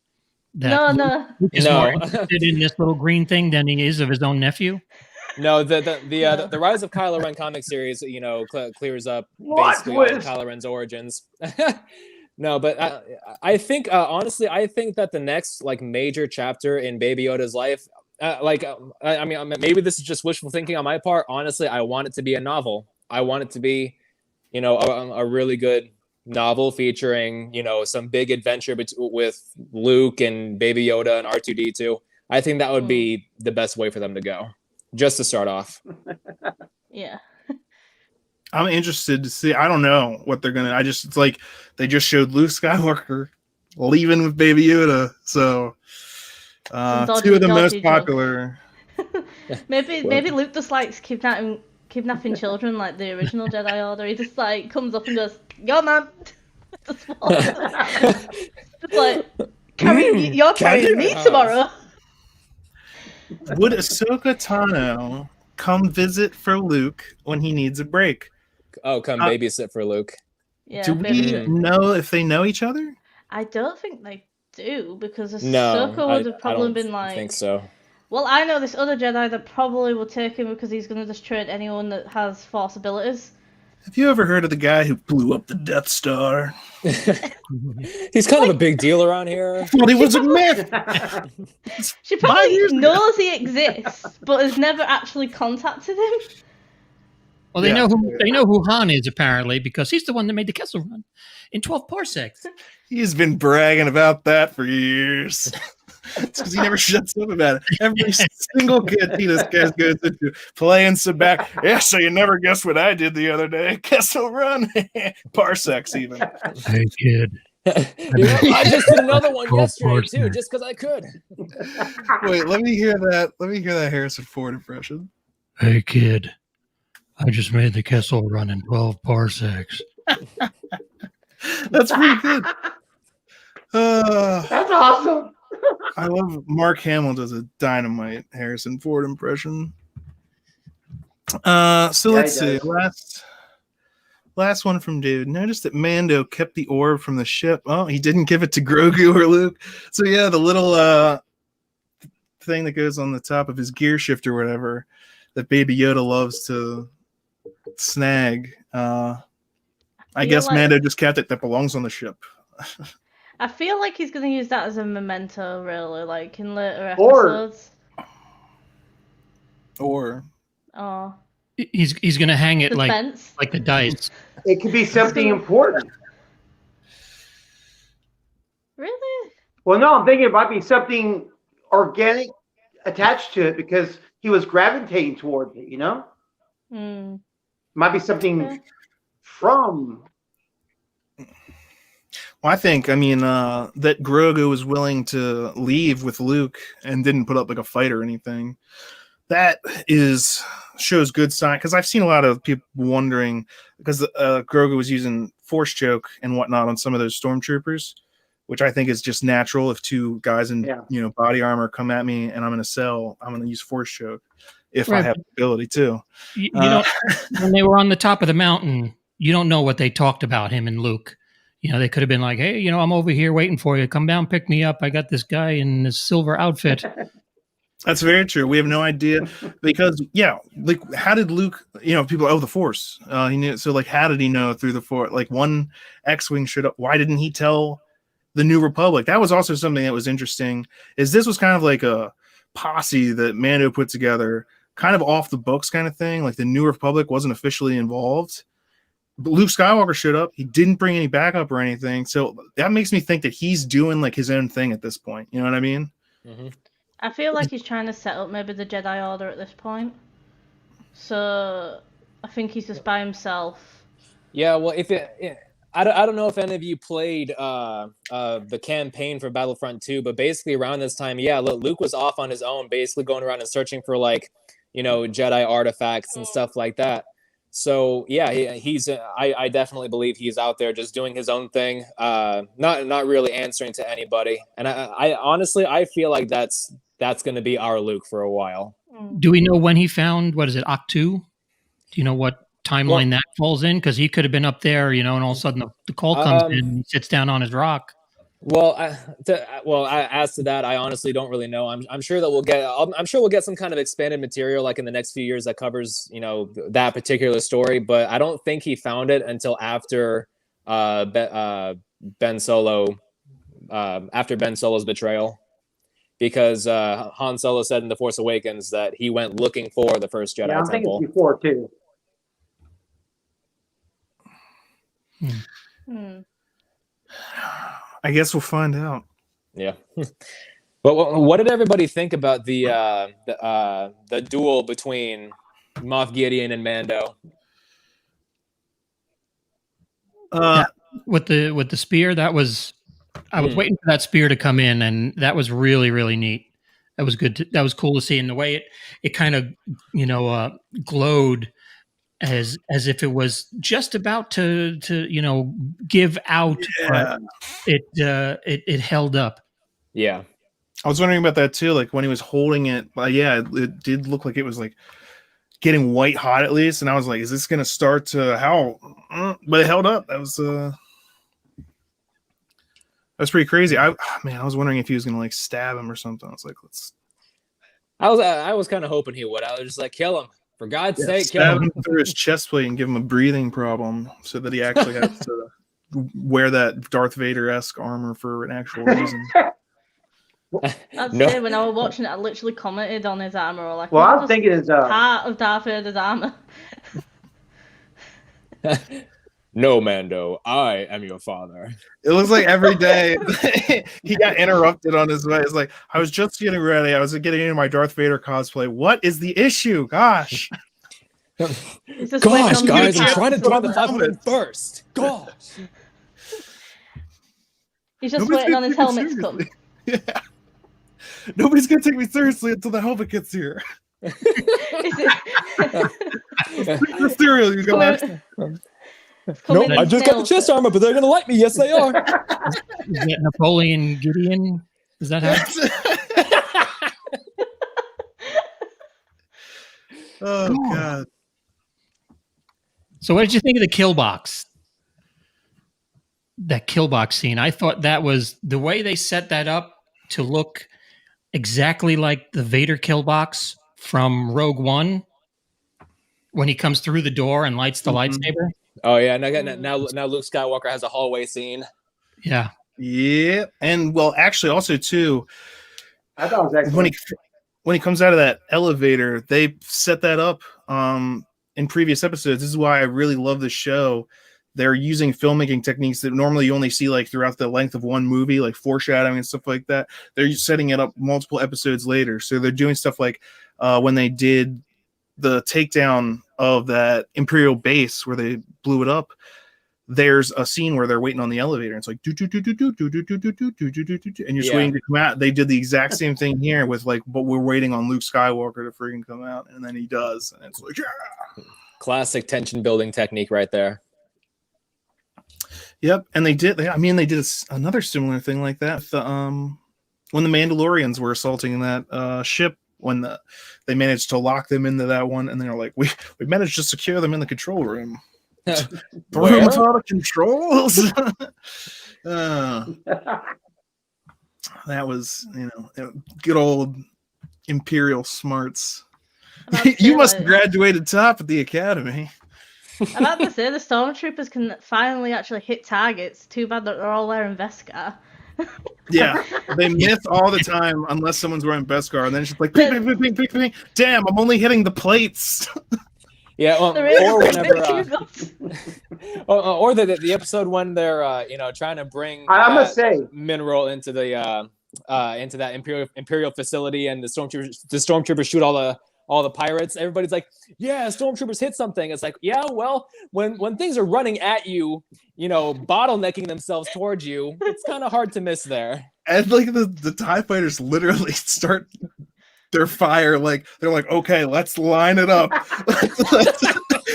No. Luke is more interested in this little green thing than he is of his own nephew. No, the Rise of Kylo Ren comic series, clears up basically all of Kylo Ren's origins. No, but I think honestly, I think that the next major chapter in Baby Yoda's life, I mean, maybe this is just wishful thinking on my part. Honestly, I want it to be a novel. I want it to be, a really good novel featuring, some big adventure with Luke and Baby Yoda and R2-D2. I think that would be the best way for them to go. Just to start off. Yeah. I'm interested to see. I don't know what they're gonna. It's like they just showed Luke Skywalker leaving with Baby Yoda. So two of the most popular. maybe Luke just likes kidnapping children like the original Jedi Order. He just comes up and goes, "Yo, man," just you're carrying me tomorrow. Would Ahsoka Tano come visit for Luke when he needs a break? Oh, come babysit for Luke. Yeah, do we know if they know each other? I don't think they do, because Ahsoka would have probably been like... I think so. Well, I know this other Jedi that probably will take him because he's going to just trade anyone that has Force abilities. Have you ever heard of the guy who blew up the Death Star? He's kind of a big deal around here. Well, he was a myth. She probably knows he exists, but has never actually contacted him. Well, they know who Han is apparently, because he's the one that made the Kessel Run in 12 parsecs. He's been bragging about that for years. It's because he never shuts up about it. Every single kid this guy goes into playing some back. Yeah, so you never guessed what I did the other day. Kessel Run. Parsecs even. Hey, kid. I just did another one yesterday too, just because I could. Wait, let me hear that. Let me hear that Harrison Ford impression. Hey, kid. I just made the Kessel Run in 12 parsecs. That's pretty good. That's awesome. I love Mark Hamill does a dynamite Harrison Ford impression. So let's see. Last one from David. Notice that Mando kept the orb from the ship. Oh, he didn't give it to Grogu or Luke. So yeah, the little thing that goes on the top of his gear shift or whatever that Baby Yoda loves to snag. I guess Mando just kept it. That belongs on the ship. I feel like he's going to use that as a memento, really, in later episodes. Or he's going to hang it like the dice. It could be something important. Really? Well, no, I'm thinking it might be something organic attached to it because he was gravitating towards it, Might be something from... Well, I think, that Grogu was willing to leave with Luke and didn't put up a fight or anything. That shows good sign, because I've seen a lot of people wondering, because Grogu was using Force choke and whatnot on some of those stormtroopers, which I think is just natural. If two guys in body armor come at me and I'm in a cell, I'm going to use Force choke if I have the ability to. You know, when they were on the top of the mountain, you don't know what they talked about him and Luke. They could have been like, hey, I'm over here waiting for you. Come down, pick me up. I got this guy in this silver outfit. That's very true. We have no idea because, how did Luke, people, the Force. He knew. So, how did he know through the Force? One X-Wing showed up. Why didn't he tell the New Republic? That was also something that was interesting, is this was kind of like a posse that Mando put together, kind of off the books kind of thing. The New Republic wasn't officially involved. But Luke Skywalker showed up. He didn't bring any backup or anything. So that makes me think that he's doing his own thing at this point. You know what I mean? Mm-hmm. I feel like he's trying to set up maybe the Jedi Order at this point. So I think he's just by himself. Yeah, well, I don't know if any of you played the campaign for Battlefront 2, but basically around this time, yeah, Luke was off on his own, basically going around and searching for like, Jedi artifacts and stuff like that. So yeah, I definitely believe he's out there just doing his own thing, not really answering to anybody. And I honestly feel like that's going to be our Luke for a while. Do we know when he found, what is it, Octu? Do you know what timeline that falls in? Because he could have been up there, and all of a sudden the call comes in and he sits down on his rock. Well, as to that, I honestly don't really know. I'm sure that we'll get some kind of expanded material like in the next few years that covers that particular story. But I don't think he found it until after Ben Solo's betrayal, because Han Solo said in The Force Awakens that he went looking for the first Jedi I'm temple. thinking before too. I guess we'll find out. Yeah. But what did everybody think about the duel between Moff Gideon and Mando? With the spear, I was waiting for that spear to come in, and that was really, really neat. That was good. That was cool to see, and the way it kind of glowed as if it was just about to give out. Yeah. But it held up. Yeah. I was wondering about that too. Like when he was holding it, it did look like it was like getting white hot at least. And I was like, is this going to start to how? But it held up. That was pretty crazy. I was wondering if he was going to like stab him or something. I was like, I was kind of hoping he would. I was just like, kill him. For God's sake, kill stab him. him through his chest plate and give him a breathing problem so that he actually has to wear that Darth Vader-esque armor for an actual reason. I'd say when I was watching it, I literally commented on his armor. Like, well, I'm thinking it's part of Darth Vader's armor. No, Mando, I am your father. It looks like every day he got interrupted on his way. It's like, I was just getting ready. I was getting into my Darth Vader cosplay. What is the issue? Gosh. Gosh, guys, I'm trying to drive the 500 first. Gosh. He's just waiting on his helmet to come. Yeah. Nobody's going to take me seriously until the helmet gets here. The cereal you got. Nope, I just got the chest armor, but they're going to like me. Yes, they are. Is that Napoleon Gideon? Is that how? Oh, God. So what did you think of the kill box? That kill box scene. I thought that was the way they set that up to look exactly like the Vader kill box from Rogue One when he comes through the door and lights the lightsaber. Oh yeah, now Luke Skywalker has a hallway scene. Yeah. Yeah, and well, actually, also too, I thought it was excellent. when he comes out of that elevator, they set that up in previous episodes. This is why I really love the show. They're using filmmaking techniques that normally you only see like throughout the length of one movie, like foreshadowing and stuff like that. They're setting it up multiple episodes later. So they're doing stuff like when they did the takedown of that Imperial base where they blew it up. There's a scene where they're waiting on the elevator. And it's like and you're just waiting to come out. They did the exact same thing here with like, but we're waiting on Luke Skywalker to freaking come out, and then he does, and it's like, yeah. Classic tension building technique right there. Yep, and they did another similar thing like that. When the Mandalorians were assaulting that ship, when they managed to lock them into that one, and they're like, we managed to secure them in the control room. The room's out of control. That was, good old Imperial smarts. You must have graduated top at the academy. I'm about to say the stormtroopers can finally actually hit targets. Too bad that they're all wearing Beskar. Yeah, they miss all the time unless someone's wearing Beskar, and then it's just like, ping, ping, ping, ping, ping. Damn, I'm only hitting the plates. Yeah, or whenever, or the episode when they're trying to bring I must say mineral into that Imperial facility, and the stormtroopers shoot all all the pirates. Everybody's like, yeah, stormtroopers hit something. It's like, yeah, well, when things are running at you, bottlenecking themselves towards you, it's kind of hard to miss there. And like the TIE fighters literally start their fire, like they're like, okay, let's line it up.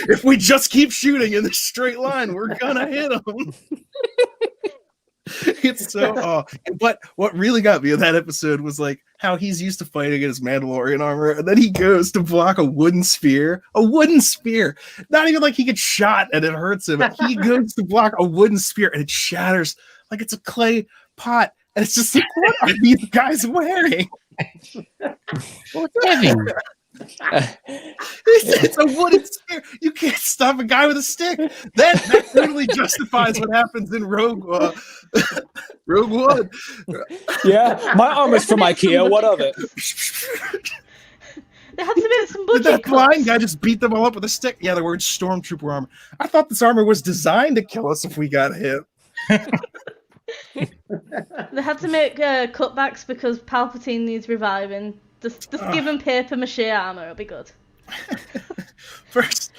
If we just keep shooting in this straight line, we're gonna hit them. It's so but what really got me in that episode was like how he's used to fighting in his Mandalorian armor, and then he goes to block a wooden spear. Not even like he gets shot and it hurts him. He goes to block a wooden spear and it shatters like it's a clay pot. And it's just like, what are these guys wearing? Well, it's heavy. It's a wooden spear. You can't stop a guy with a stick. That totally justifies what happens in Rogue One. Yeah, my armor's from IKEA. What of it? They had to make some Did budget that blind cuts. guy just beat them all up with a stick? Yeah, the word stormtrooper armor. I thought this armor was designed to kill us if we got hit. They had to make cutbacks because Palpatine needs reviving. Just give him paper mache armor, it'll be good. First,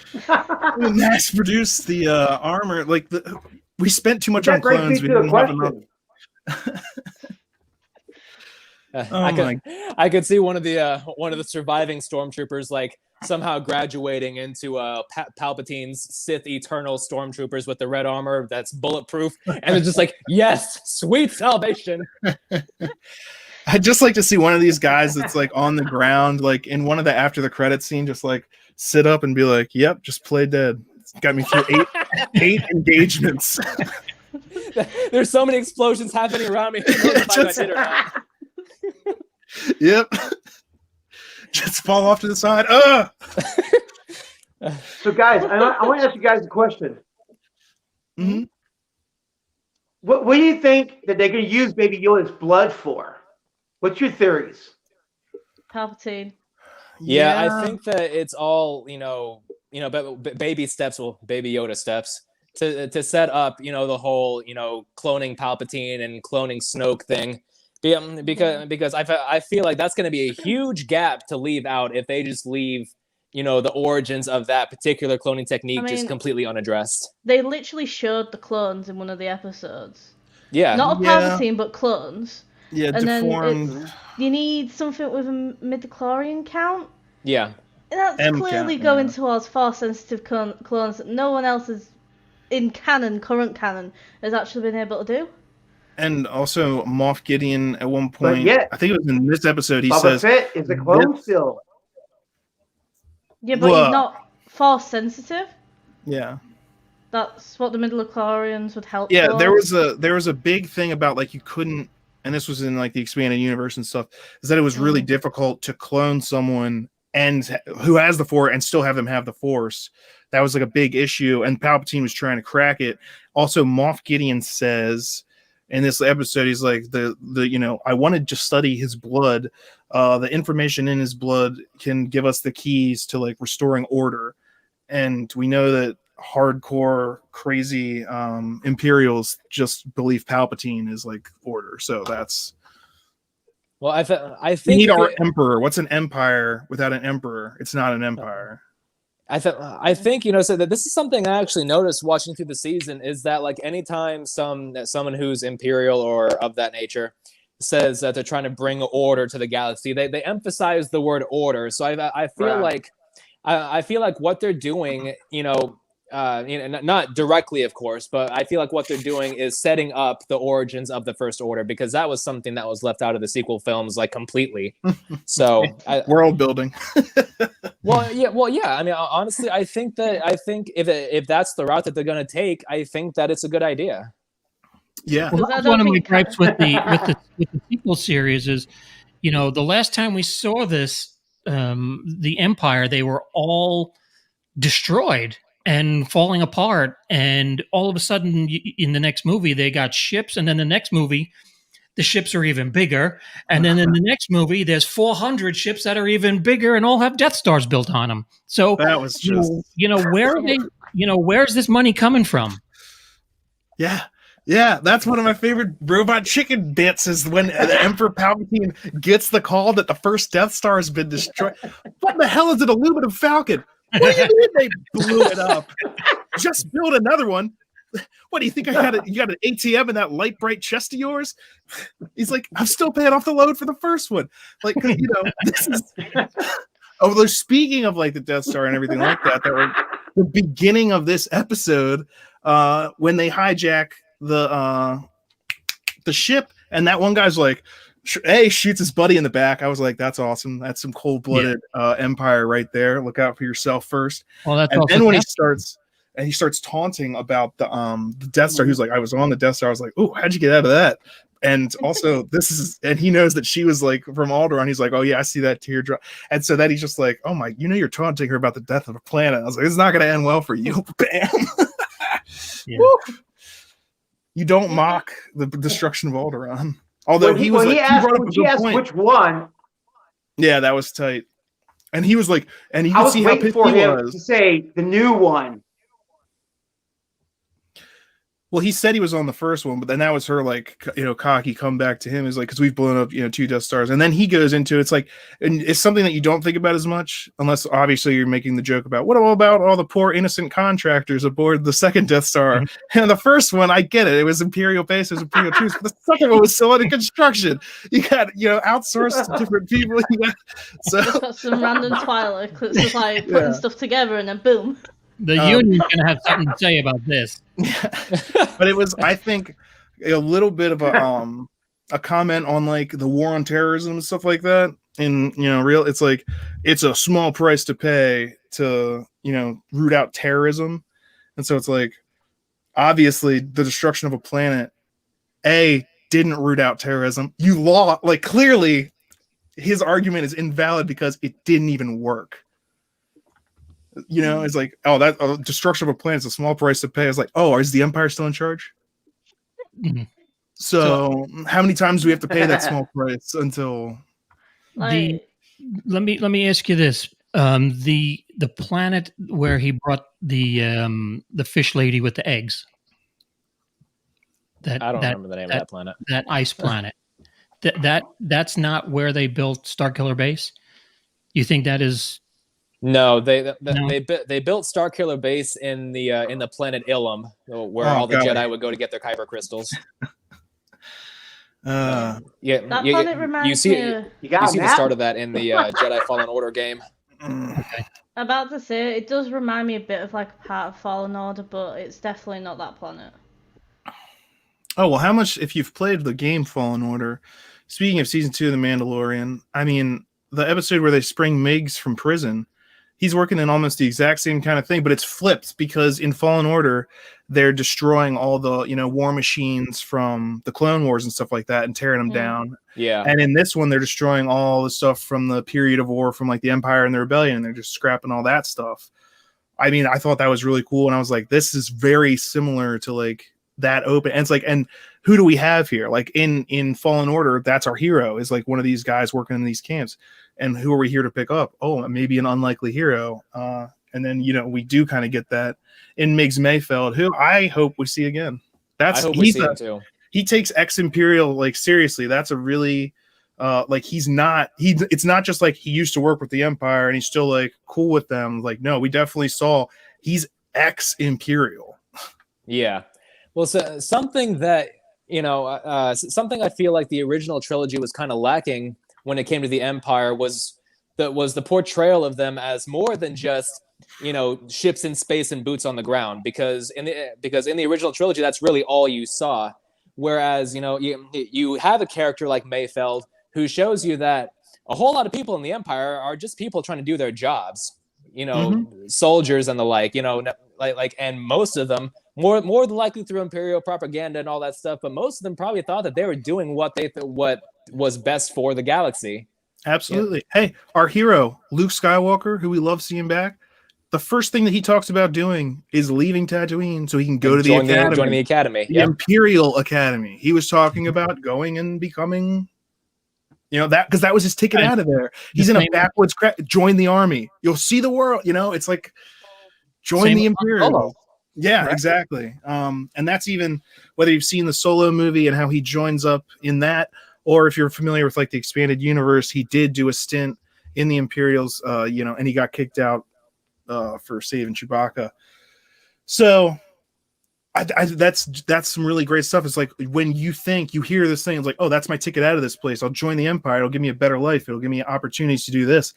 we mass produce the armor. Like we spent too much on That brings clones. me We to a didn't have enough. question. I could see one of the surviving stormtroopers like somehow graduating into Palpatine's Sith Eternal stormtroopers with the red armor that's bulletproof, and it's just like, yes, sweet salvation. I'd just like to see one of these guys that's like on the ground, like in one of the after the credits scene, just like sit up and be like, "Yep, just play dead." It's got me through eight engagements. There's so many explosions happening around me. Who knows if I got hit or not? Yep. Just fall off to the side. So, guys, I want to ask you guys a question. Mm-hmm. What do you think that they're going to use Baby Yoda's blood for? What's your theories? Palpatine. Yeah, I think that it's all baby steps, Baby Yoda steps to set up the whole cloning Palpatine and cloning Snoke thing. Because I feel like that's going to be a huge gap to leave out if they just leave the origins of that particular cloning technique just completely unaddressed. They literally showed the clones in one of the episodes. Yeah, not of Palpatine, but clones. Yeah, and deformed. Then you need something with a midichlorian count. Yeah, and that's clearly going towards Force-sensitive clones that no one else is in current canon, has actually been able to do. And also, Moff Gideon at one point, I think it was in this episode, he Boba says, Fett is a clone still. Yeah, but he's not Force sensitive. Yeah. That's what the midichlorians would help. Yeah, towards. there was a big thing about like you couldn't, and this was in like the expanded universe and stuff, is that it was really difficult to clone someone and who has the Force and still have them have the Force. That was like a big issue, and Palpatine was trying to crack it. Also, Moff Gideon says in this episode, he's like I wanted to study his blood. The information in his blood can give us the keys to like restoring order, and we know that hardcore crazy Imperials just believe Palpatine is like order. So that's I think we need our emperor. What's an empire without an emperor? It's not an empire. I think so that this is something I actually noticed watching through the season is that like anytime someone who's Imperial or of that nature says that they're trying to bring order to the galaxy, they emphasize the word order. So I feel like I feel like what they're doing, not directly, of course, but I feel like what they're doing is setting up the origins of the First Order, because that was something that was left out of the sequel films like completely. So world building. Well, yeah. I mean, honestly, I think if that's the route that they're going to take, I think that it's a good idea. Yeah. Well, that's one of my gripes with the sequel series is, the last time we saw this, the Empire, they were all destroyed and falling apart, and all of a sudden in the next movie they got ships, and then the next movie the ships are even bigger, and then in the next movie there's 400 ships that are even bigger and all have Death Stars built on them. So that was just where are they, where's this money coming from? Yeah, Yeah, that's one of my favorite robot chicken bits is when the Emperor Palpatine gets the call that the first Death Star has been destroyed. What the hell is an aluminum Falcon? What do you mean they blew it up? Just build another one. What do you think? You got an ATM in that light bright chest of yours? He's like, I'm still paying off the load for the first one. Like, this is. Although speaking of like the Death Star and everything like that were the beginning of this episode, when they hijack the ship, and that one guy's like, hey, shoots his buddy in the back. I was like, that's awesome. That's some cold-blooded Empire right there. Look out for yourself first. Well, that's and also then when he starts taunting about the Death Star, he was like, I was on the Death Star. I was like, oh, how'd you get out of that? And also and he knows that she was like from Alderaan. He's like, oh yeah, I see that teardrop. And so then he's just like, oh my, you're taunting her about the death of a planet. I was like, it's not going to end well for you. Bam. Yeah. You don't mock the destruction of Alderaan. Although he asked which one. Yeah, that was tight. And he was like, and you I can was see how waiting pissed for he him was. to say the new one. Well, he said he was on the first one, but then that was her like, cocky comeback to him is like, because we've blown up, 2 Death Stars. And then he goes into it's like, and it's something that you don't think about as much, unless obviously you're making the joke about what about all the poor innocent contractors aboard the second Death Star. Mm-hmm. And the first one, I get it. It was Imperial base, it was Imperial troops, but the second one was still under construction. You got, outsourced to different people. Just got some random Twi'lek that's just like putting stuff together and then boom. The union's going to have something to say about this. But it was, I think, a little bit of a comment on like the war on terrorism and stuff like that. And it's like it's a small price to pay to root out terrorism. And so it's like obviously the destruction of a planet didn't root out terrorism. You lost, like clearly his argument is invalid because it didn't even work. It's like, that destruction of a planet is a small price to pay. It's like, is the Empire still in charge? Mm-hmm. So how many times do we have to pay that small price until? Let me ask you this: the planet where he brought the fish lady with the eggs. I don't remember the name of that planet. That ice planet. That's not where they built Starkiller Base. You think that is? No, they built Starkiller Base in the planet Ilum, where all the Jedi would go to get their Kyber crystals. That planet reminds me. You see the start of that in the Jedi Fallen Order game. Okay. About to say, it does remind me a bit of like a part of Fallen Order, but it's definitely not that planet. Oh well, how much if you've played the game Fallen Order? Speaking of season 2 of The Mandalorian, I mean the episode where they spring Migs from prison. He's working in almost the exact same kind of thing, but it's flipped because in Fallen Order, they're destroying all the, war machines from the Clone Wars and stuff like that and tearing them down. Yeah. And in this one, they're destroying all the stuff from the period of war from like the Empire and the Rebellion. And they're just scrapping all that stuff. I mean, I thought that was really cool. And I was like, this is very similar to like that open. And it's like, and who do we have here? Like in Fallen Order, that's our hero is like one of these guys working in these camps. And who are we here to pick up? Oh, maybe an unlikely hero. And then, we do kind of get that in Migs Mayfeld, who I hope we see again. I hope we see him too. He takes ex-Imperial, like, seriously. That's a really, it's not just like he used to work with the Empire and he's still, like, cool with them. Like, no, we definitely saw he's ex-Imperial. Yeah. Well, so something that, something I feel like the original trilogy was kind of lacking when it came to the Empire was the portrayal of them as more than just ships in space and boots on the ground, because in the original trilogy that's really all you saw, whereas you have a character like Mayfeld who shows you that a whole lot of people in the Empire are just people trying to do their jobs, soldiers and the like, and most of them more than likely through Imperial propaganda and all that stuff, but most of them probably thought that they were doing what was best for the galaxy. Absolutely. Yeah. Hey, our hero, Luke Skywalker, who we love seeing back, the first thing that he talks about doing is leaving Tatooine so he can go to the academy. Join the academy. The Imperial Academy. He was talking about going and becoming, that because that was his ticket out of there. He's in a backwoods join the army. You'll see the world. It's like join the Imperial. Yeah, Right. exactly. And that's even whether you've seen the Solo movie and how he joins up in that, or if you're familiar with like the expanded universe, he did do a stint in the Imperials, and he got kicked out for saving Chewbacca. So that's some really great stuff. It's like when you hear this thing, it's like, oh, that's my ticket out of this place. I'll join the Empire. It'll give me a better life. It'll give me opportunities to do this.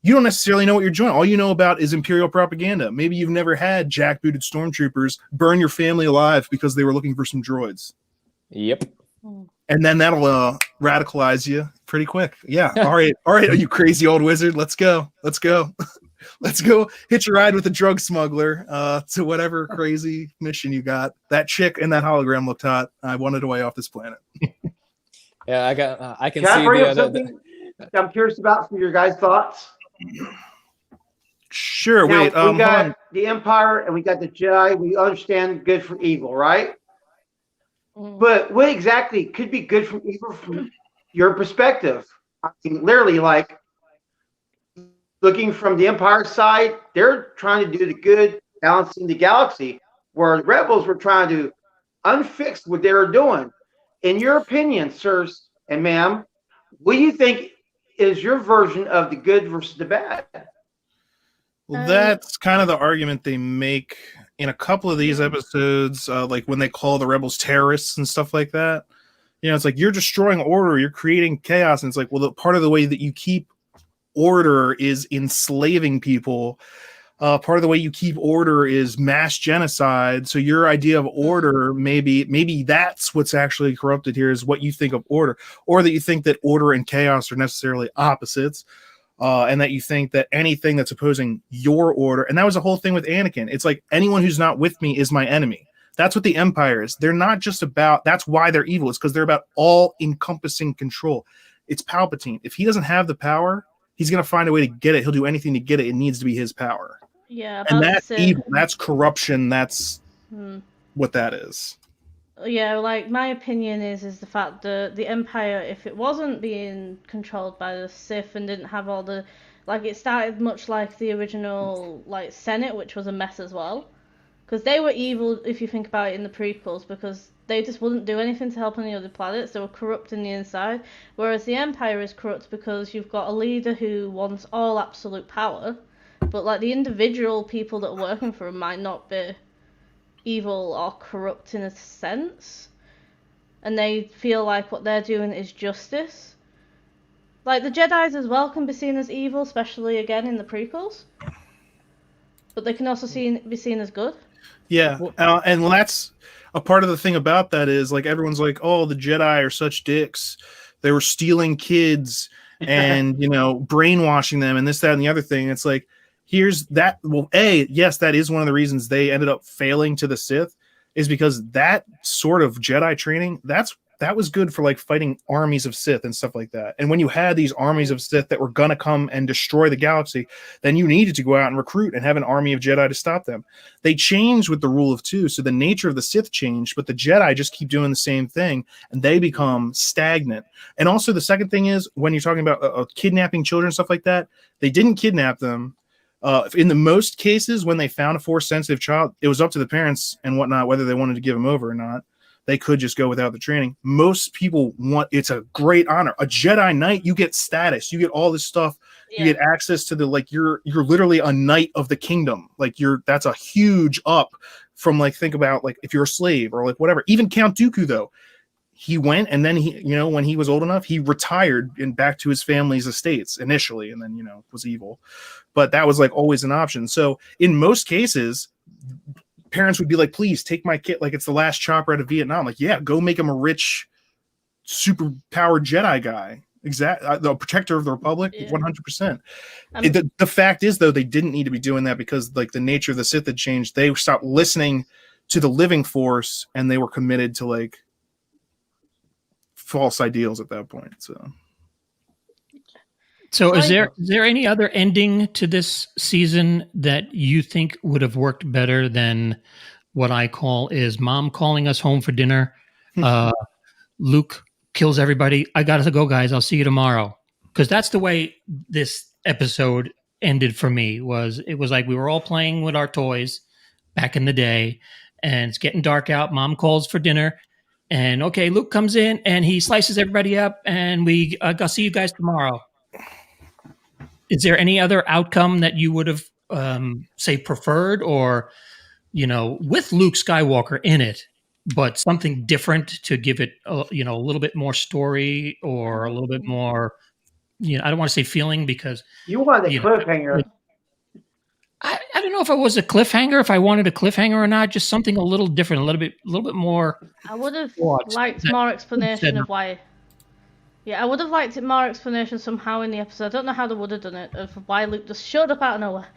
You don't necessarily know what you're joining. All you know about is Imperial propaganda. Maybe you've never had jackbooted stormtroopers burn your family alive because they were looking for some droids. Yep. And then that'll radicalize you pretty quick. Yeah. All right. You crazy old wizard. Let's go. Let's go hitch a ride with a drug smuggler to whatever crazy mission you got. That chick in that hologram looked hot. I wanted away off this planet. Yeah, I can Can I see bring up the something I'm curious about from your guys' thoughts? Sure. Now, Wait. we Hold got on. the Empire and we got the Jedi. We understand good from evil, right? But what exactly could be good from evil from your perspective? I mean, literally, like looking from the Empire side, they're trying to do the good, balancing the galaxy, where the rebels were trying to unfix what they were doing. In your opinion, sirs and ma'am, what do you think is your version of the good versus the bad? Well, that's kind of the argument they make in a couple of these episodes, like when they call the rebels terrorists and stuff like that. It's like you're destroying order, you're creating chaos, and it's like, well, part of the way that you keep order is enslaving people. Part of the way you keep order is mass genocide. So your idea of order, maybe that's what's actually corrupted here, is what you think of order, or that you think that order and chaos are necessarily opposites. And that you think that anything that's opposing your order, and that was the whole thing with Anakin. It's like anyone who's not with me is my enemy. That's what the Empire is. They're not just about, that's why they're evil. It's because they're about all encompassing control. It's Palpatine. If he doesn't have the power, he's going to find a way to get it. He'll do anything to get it. It needs to be his power. Yeah. And that's evil. That's corruption. That's what that is. Yeah, like my opinion is the fact that the Empire, if it wasn't being controlled by the Sith and didn't have all the, like, it started much like the original like Senate, which was a mess as well, because they were evil if you think about it in the prequels, because they just wouldn't do anything to help any other planets. They were corrupt in the inside, whereas the Empire is corrupt because you've got a leader who wants all absolute power, but like the individual people that are working for him might not be evil or corrupt in a sense, and they feel like what they're doing is justice. Like the Jedis as well can be seen as evil, especially again in the prequels, but they can also be seen as good. Yeah, and that's a part of the thing about that is like everyone's like, oh, the Jedi are such dicks. They were stealing kids and brainwashing them and this, that, and the other thing. It's like, here's that. Well, yes, that is one of the reasons they ended up failing to the Sith, is because that sort of Jedi training, that was good for like fighting armies of Sith and stuff like that. And when you had these armies of Sith that were gonna come and destroy the galaxy, then you needed to go out and recruit and have an army of Jedi to stop them. They changed with the rule of two, so the nature of the Sith changed, but the Jedi just keep doing the same thing and they become stagnant. And also the second thing is, when you're talking about kidnapping children and stuff like that, they didn't kidnap them. In the most cases, when they found a Force-sensitive child, it was up to the parents and whatnot whether they wanted to give them over or not. They could just go without the training. Most people it's a great honor. A Jedi Knight, you get status, you get all this stuff, you get access to the, like, you're literally a knight of the kingdom. Like that's a huge up from, like, think about like if you're a slave or like whatever. Even Count Dooku though, he went and then he, when he was old enough, he retired and back to his family's estates initially, and then was evil. But that was like always an option. So in most cases, parents would be like, please take my kid, like it's the last chopper out of Vietnam. Like, yeah, go make him a rich, super powered Jedi guy. Exactly. The protector of the Republic, 100%. The fact is, though, they didn't need to be doing that because like the nature of the Sith had changed. They stopped listening to the living force and they were committed to like false ideals at that point. So is there any other ending to this season that you think would have worked better than what I call is Mom calling us home for dinner? Luke kills everybody. I got to go, guys. I'll see you tomorrow. Because that's the way this episode ended for me. It was like we were all playing with our toys. back in the day, and it's getting dark out. Mom calls for dinner, and okay, Luke comes in and he slices everybody up, and I'll see you guys tomorrow. Is there any other outcome that you would have, say, preferred, or with Luke Skywalker in it, but something different to give it, a little bit more story or a little bit more, I don't want to say feeling, because You want a cliffhanger. I don't know if it was a cliffhanger, if I wanted a cliffhanger or not, just something a little different, a little bit more. I would have liked more explanation of why. Yeah, I would have liked it more explanation somehow in the episode. I don't know how they would have done it, of why Luke just showed up out of nowhere.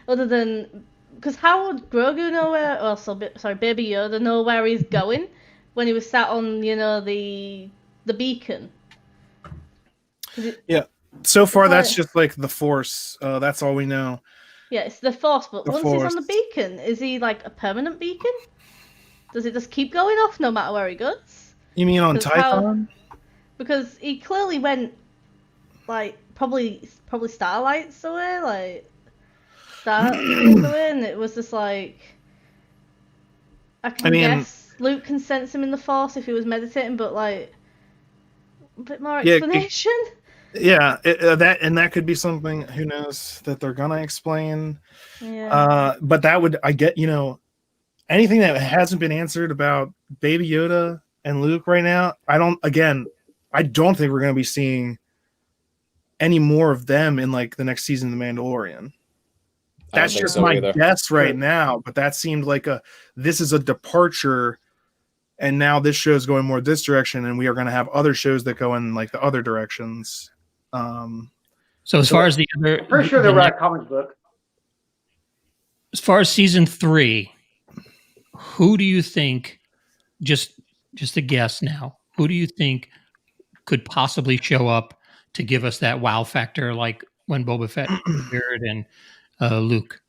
Other than, because how would Grogu know where, Baby Yoda know where he's going when he was sat on, the beacon? Yeah. So far, that's just like the Force. That's all we know. Yeah, it's the Force, but once he's on the beacon, is he like a permanent beacon? Does it just keep going off no matter where he goes? You mean on Tython? Because he clearly went, like, probably starlights away, like, away, and it was just like, I guess Luke can sense him in the Force if he was meditating, but, like, a bit more explanation. That could be something, who knows, that they're gonna explain. Yeah. But that would, anything that hasn't been answered about Baby Yoda and Luke right now, I don't think we're going to be seeing any more of them in like the next season of The Mandalorian. That's just my guess right now, but that seemed like this is a departure, and now this show is going more this direction, and we are going to have other shows that go in like the other directions. So as far as the other, I'm pretty sure they'll write a comic book. As far as season 3, who do you think, just a guess now, who do you think could possibly show up to give us that wow factor, like when Boba Fett appeared and Luke?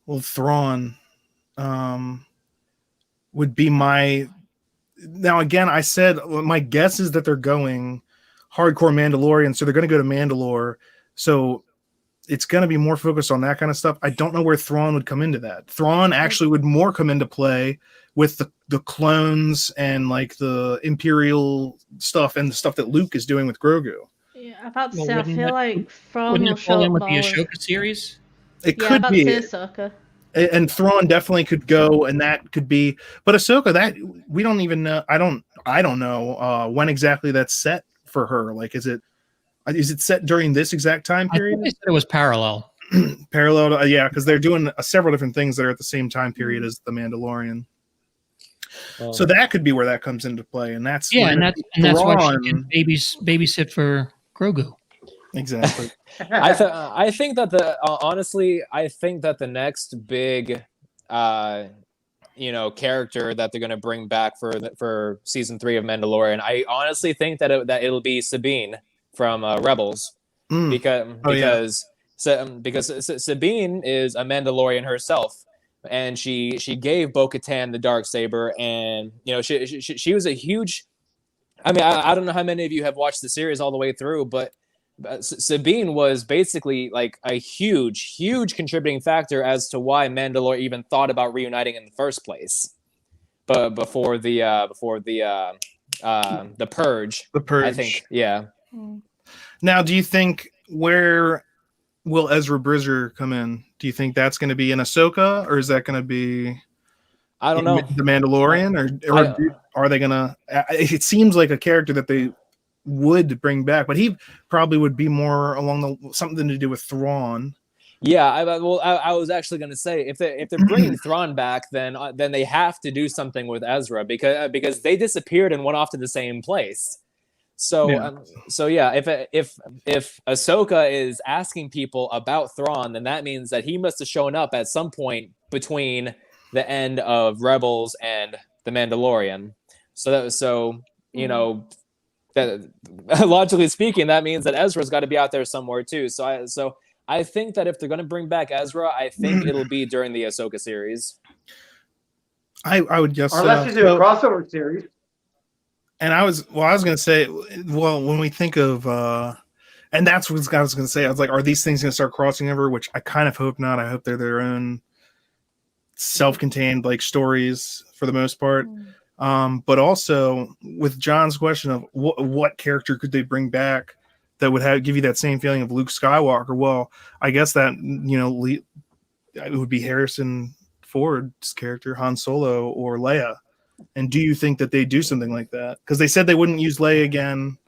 Well, Thrawn would be my. Now, again, I said my guess is that they're going hardcore Mandalorian, so they're going to go to Mandalore. So it's going to be more focused on that kind of stuff. I don't know where Thrawn would come into that. Thrawn actually would more come into play with the clones and like the Imperial stuff and the stuff that Luke is doing with Grogu. Yeah, I'm about to say, I feel like Thrawn wouldn't will it fall show in with up the Ahsoka series? It could be. Ahsoka. And Thrawn definitely could go, and that could be. But Ahsoka, that we don't even know. I don't know when exactly that's set for her. Like, is it set during this exact time period? I think they said it was parallel. Parallel to, yeah, because they're doing several different things that are at the same time period as The Mandalorian. So that could be where that comes into play, and that's that's why she can babysit for Grogu. Exactly. I think that honestly, I think that the next big, character that they're going to bring back for season 3 of Mandalorian, I honestly think that it'll be Sabine from Rebels, because Sabine is a Mandalorian herself, and she gave Bo-Katan the Darksaber, and she was a huge. I mean, I don't know how many of you have watched the series all the way through, but Sabine was basically like a huge contributing factor as to why Mandalore even thought about reuniting in the first place. But before the purge, I think, yeah. Now, do you think where will Ezra Bridger come in? Do you think that's going to be in Ahsoka, or is that going to be? I don't know. The Mandalorian, or are they going to? It seems like a character that they would bring back, but he probably would be more along something to do with Thrawn. Yeah, I was actually going to say if they're bringing Thrawn back, then they have to do something with Ezra because they disappeared and went off to the same place. So if Ahsoka is asking people about Thrawn, then that means that he must have shown up at some point between the end of Rebels and The Mandalorian. That logically speaking, that means that Ezra's got to be out there somewhere too. So I think that if they're going to bring back Ezra, I think it'll be during the Ahsoka series. I would guess. Or unless you do a crossover series. And I was going to say, when we think of, and that's what I was going to say. I was like, are these things going to start crossing over? Which I kind of hope not. I hope they're their own self-contained like stories for the most part. But also with John's question of what character could they bring back that would give you that same feeling of Luke Skywalker? Well, I guess that, it would be Harrison Ford's character, Han Solo, or Leia. And do you think that they do something like that? Because they said they wouldn't use Leia again.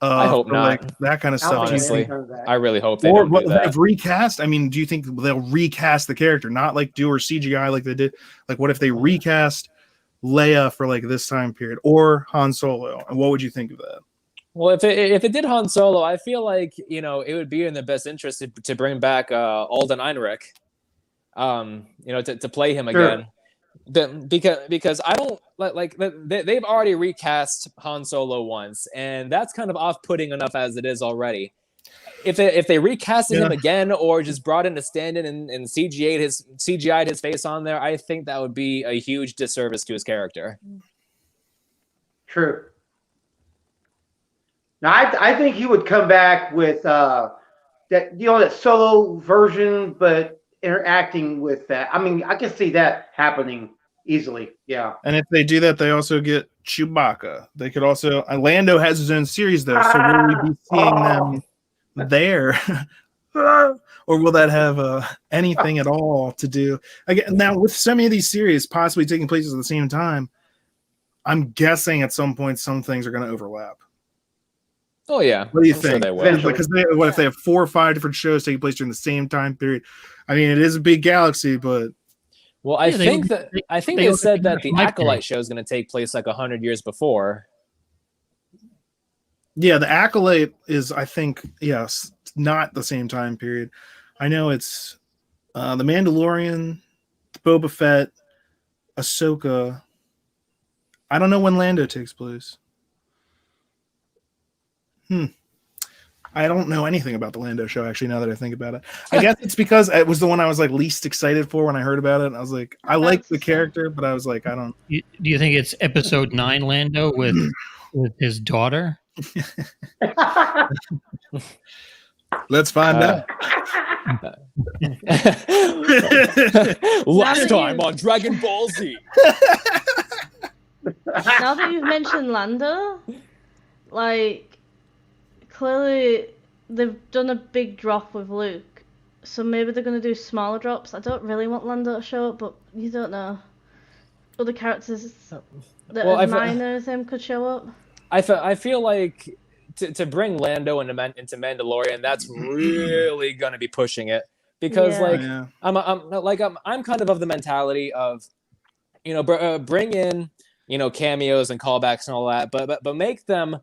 I hope not. Like that kind of stuff. Honestly, I really hope they don't do that. If recast, I mean, do you think they'll recast the character, not like do or CGI like they did? Like, what if they recast Leia for like this time period, or Han Solo? And what would you think of that? Well, if it did Han Solo, I feel like it would be in the best interest to bring back Alden Ehrenreich, to play him again. Because I don't like they've already recast Han Solo once, and that's kind of off-putting enough as it is already. If they recasted him again, or just brought in a stand-in and CGI'd his face on there, I think that would be a huge disservice to his character. True. Now I think he would come back with that Solo version, but interacting with that. I mean, I can see that happening easily. Yeah. And if they do that, they also get Chewbacca. They could also Lando has his own series though, so will we be seeing them there? Or will that have anything at all to do? Again, now with so many of these series possibly taking place at the same time, I'm guessing at some point some things are going to overlap. Oh yeah. What do you I'm think? Sure they will. Because what if they have 4 or 5 different shows taking place during the same time period? I mean, it is a big galaxy, but I think they said that the Acolyte show is going to take place like 100 years before. Yeah, the Acolyte is, I think, yes, not the same time period. I know it's the Mandalorian, Boba Fett, Ahsoka. I don't know when Lando takes place. I don't know anything about the Lando show, actually, now that I think about it. I guess it's because it was the one I was like least excited for when I heard about it. And I was like, I like the character, but I was like, I don't. Do you think it's episode 9 Lando with his daughter? Let's find out. Last time on Dragon Ball Z. Now that you've mentioned Lando, like, clearly they've done a big drop with Luke, so maybe they're going to do smaller drops. I don't really want Lando to show up, but you don't know. Other characters that are minor as him could show up. I feel like to bring Lando into Mandalorian, that's really going to be pushing it, because I'm kind of the mentality of bring in cameos and callbacks and all that, but make them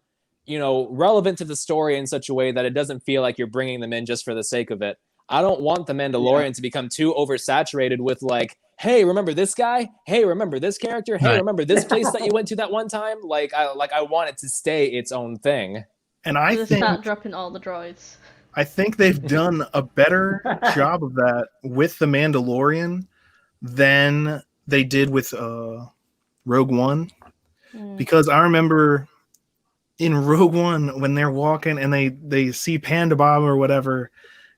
relevant to the story in such a way that it doesn't feel like you're bringing them in just for the sake of it. I don't want the Mandalorian to become too oversaturated with like, hey, remember this guy? Hey, remember this character? Hey, remember this place that you went to that one time? I want it to stay its own thing. And I think start dropping all the droids. I think they've done a better job of that with the Mandalorian than they did with Rogue One, because I remember in Rogue One when they're walking and they see Panda Bob or whatever,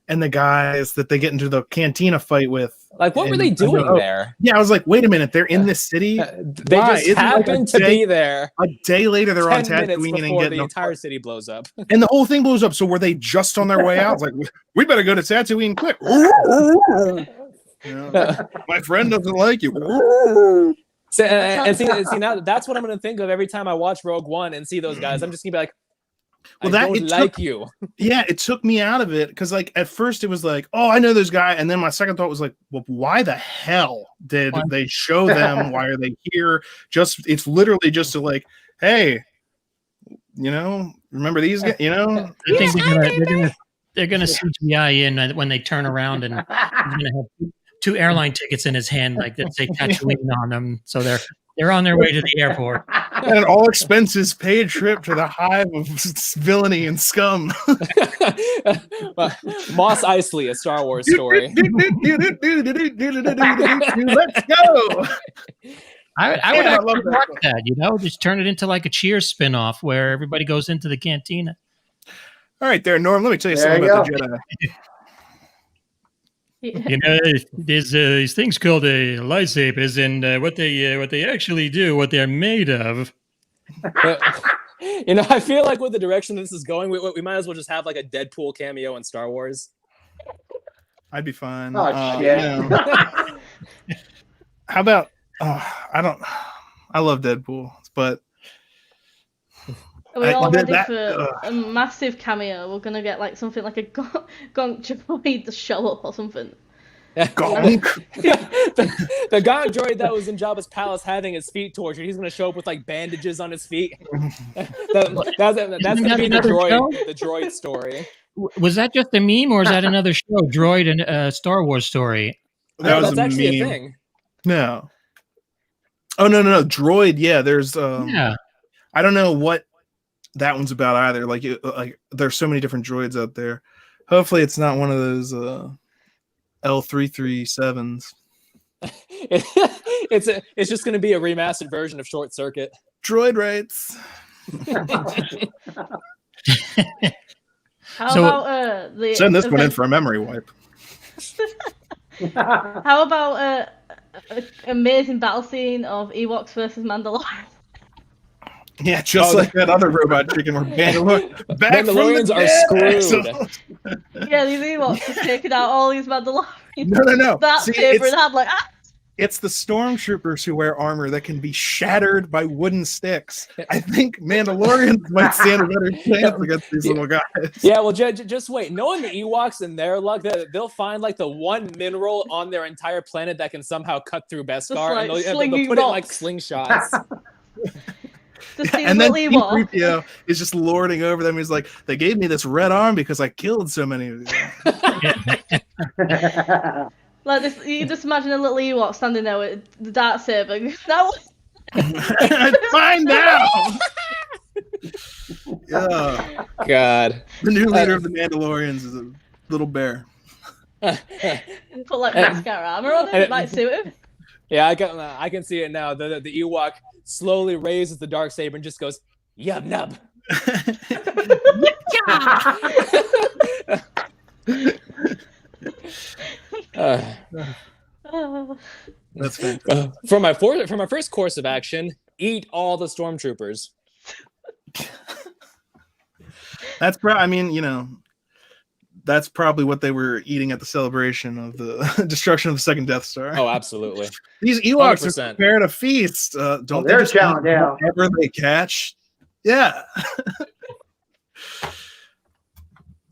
and the guys that they get into the cantina fight with. Like, what were they doing there? Yeah, I was like, wait a minute, they're in this city? They just happened to be there. A day later, they're on 10 minutes Tatooine and before getting the entire city blows up. And the whole thing blows up, so were they just on their way out? It's like, we better go to Tatooine quick. My friend doesn't like you. See, now that's what I'm going to think of every time I watch Rogue One and see those guys. I'm just going to be like, you. Yeah, it took me out of it, because like at first it was like, oh, I know those guys, and then my second thought was like, well, why the hell did they show them? Why are they here? It's literally just to like, hey, remember these guys? I think they're gonna CGI in when they turn around, and he's gonna have 2 airline tickets in his hand, like that say Tatooine on them, so they're on their way to the airport. And an all expenses paid trip to the hive of villainy and scum. Mos Eisley, a Star Wars story. Let's go. I would actually watch that, just turn it into like a Cheers spinoff where everybody goes into the cantina. All right, there, Norm. Let me tell you something about the Jedi. You know, there's these things called lightsabers, and what they actually do, what they're made of. But, you know, I feel like with the direction this is going, we might as well just have like a Deadpool cameo in Star Wars. I'd be fine. Oh shit! How about? I love Deadpool, but Are we all ready that- for a massive cameo? We're gonna get like something like a gonk droid to show up or something. Gonk. The Gonk droid that was in Jabba's palace having his feet tortured, he's gonna show up with like bandages on his feet. That's gonna be the droid story. Was that just a meme, or is that another show, Droid and Star Wars story? That's actually a thing. No. Oh no, Droid. Yeah, there's Yeah. I don't know what that one's about either. Like there's so many different droids out there. Hopefully it's not one of those L337s. It's just going to be a remastered version of Short Circuit. Droid rights. How about the Send this one in for a memory wipe. How about an amazing battle scene of Ewoks versus Mandalorian? Yeah, just like that other robot chicken where Mandalorians are screwed. Yeah, these Ewoks have taken out all these Mandalorians. No. That saber and had like It's the stormtroopers who wear armor that can be shattered by wooden sticks. I think Mandalorians might stand a better chance against these little guys. Yeah, well, just wait. Knowing the Ewoks and their luck, they'll find like the one mineral on their entire planet that can somehow cut through Beskar, like and they'll put it in like slingshots. And then C-3PO is just lording over them. He's like, they gave me this red arm because I killed so many of you. Like this, you just imagine a little Ewok standing there with the dartsaber. Find out. Yeah. God. The new leader of the Mandalorians is a little bear. Put like mascara armor on him, it might suit him. Yeah, I can see it now. The Ewok slowly raises the darksaber and just goes yub nub. That's fantastic. For my first course of action, eat all the stormtroopers. That's that's probably what they were eating at the celebration of the destruction of the second Death Star. Oh, absolutely. These Ewoks 100%. are prepared a feast. Don't they're they just chowing down. whatever they catch? Yeah.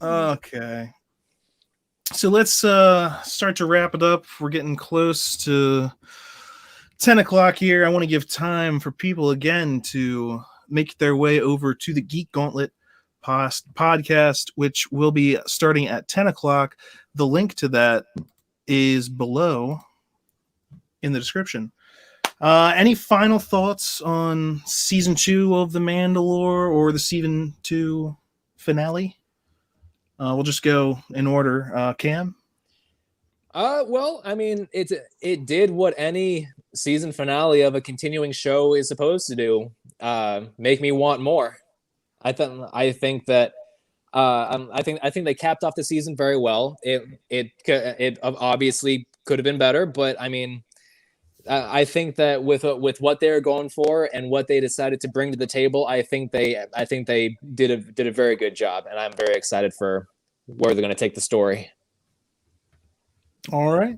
Okay. So let's start to wrap it up. We're getting close to 10 o'clock here. I want to give time for people again to make their way over to the Geek Gauntlet podcast, which will be starting at 10 o'clock. The link to that is below in the description. Any final thoughts on season 2 of The Mandalore or the season 2 finale? We'll just go in order. Cam? Well, I mean, it did what any season finale of a continuing show is supposed to do. Make me want more. I think they capped off the season very well. It obviously could have been better, but I mean, I think that with what they're going for and what they decided to bring to the table, I think they did a very good job, and I'm very excited for where they're going to take the story. All right.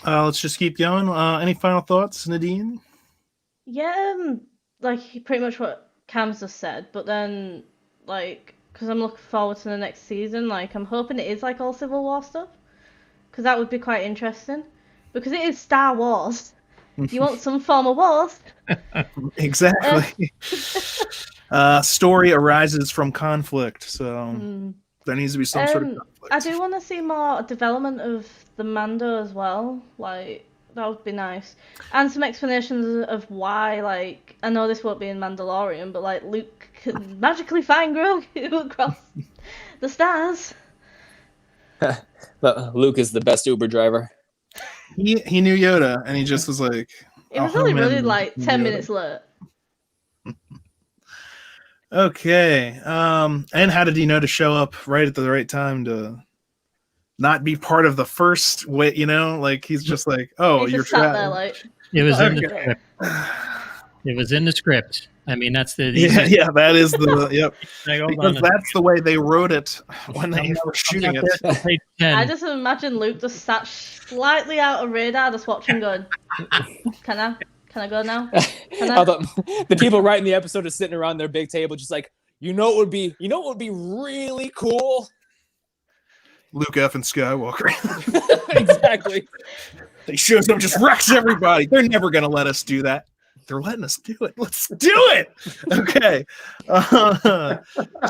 Let's just keep going. Any final thoughts, Nadine? Yeah, like pretty much what Cam's just said, but then like because I'm looking forward to the next season, like I'm hoping it is like all Civil War stuff, because that would be quite interesting. Because it is Star Wars. You want some form of wars. Exactly. Story arises from conflict, so there needs to be some sort of conflict. I do want to see more development of the Mando as well. Like, that would be nice. And some explanations of why, like, I know this won't be in Mandalorian, but like Luke can magically find Grogu across the stars. But Luke is the best Uber driver. He knew Yoda, and he just was like... It was only really like 10 minutes late. Okay. And how did he know to show up right at the right time to not be part of the first way, like he's just like, oh, He you're just sat there trapped. like, It was in the Okay. script. It was in the script. I mean, that's the Yeah, that is the yep. Like, hold Because on. that's the way they wrote it when they were I'm shooting not it. there till page 10. I just imagine Luke just sat slightly out of radar, just watching, going, "Can I go now? Can I?" The people writing the episode are sitting around their big table, just like, what would be really cool? Luke F. and Skywalker. Exactly. They shows up, just wrecks everybody. They're never gonna let us do that. They're letting us do it. Let's do it. Okay.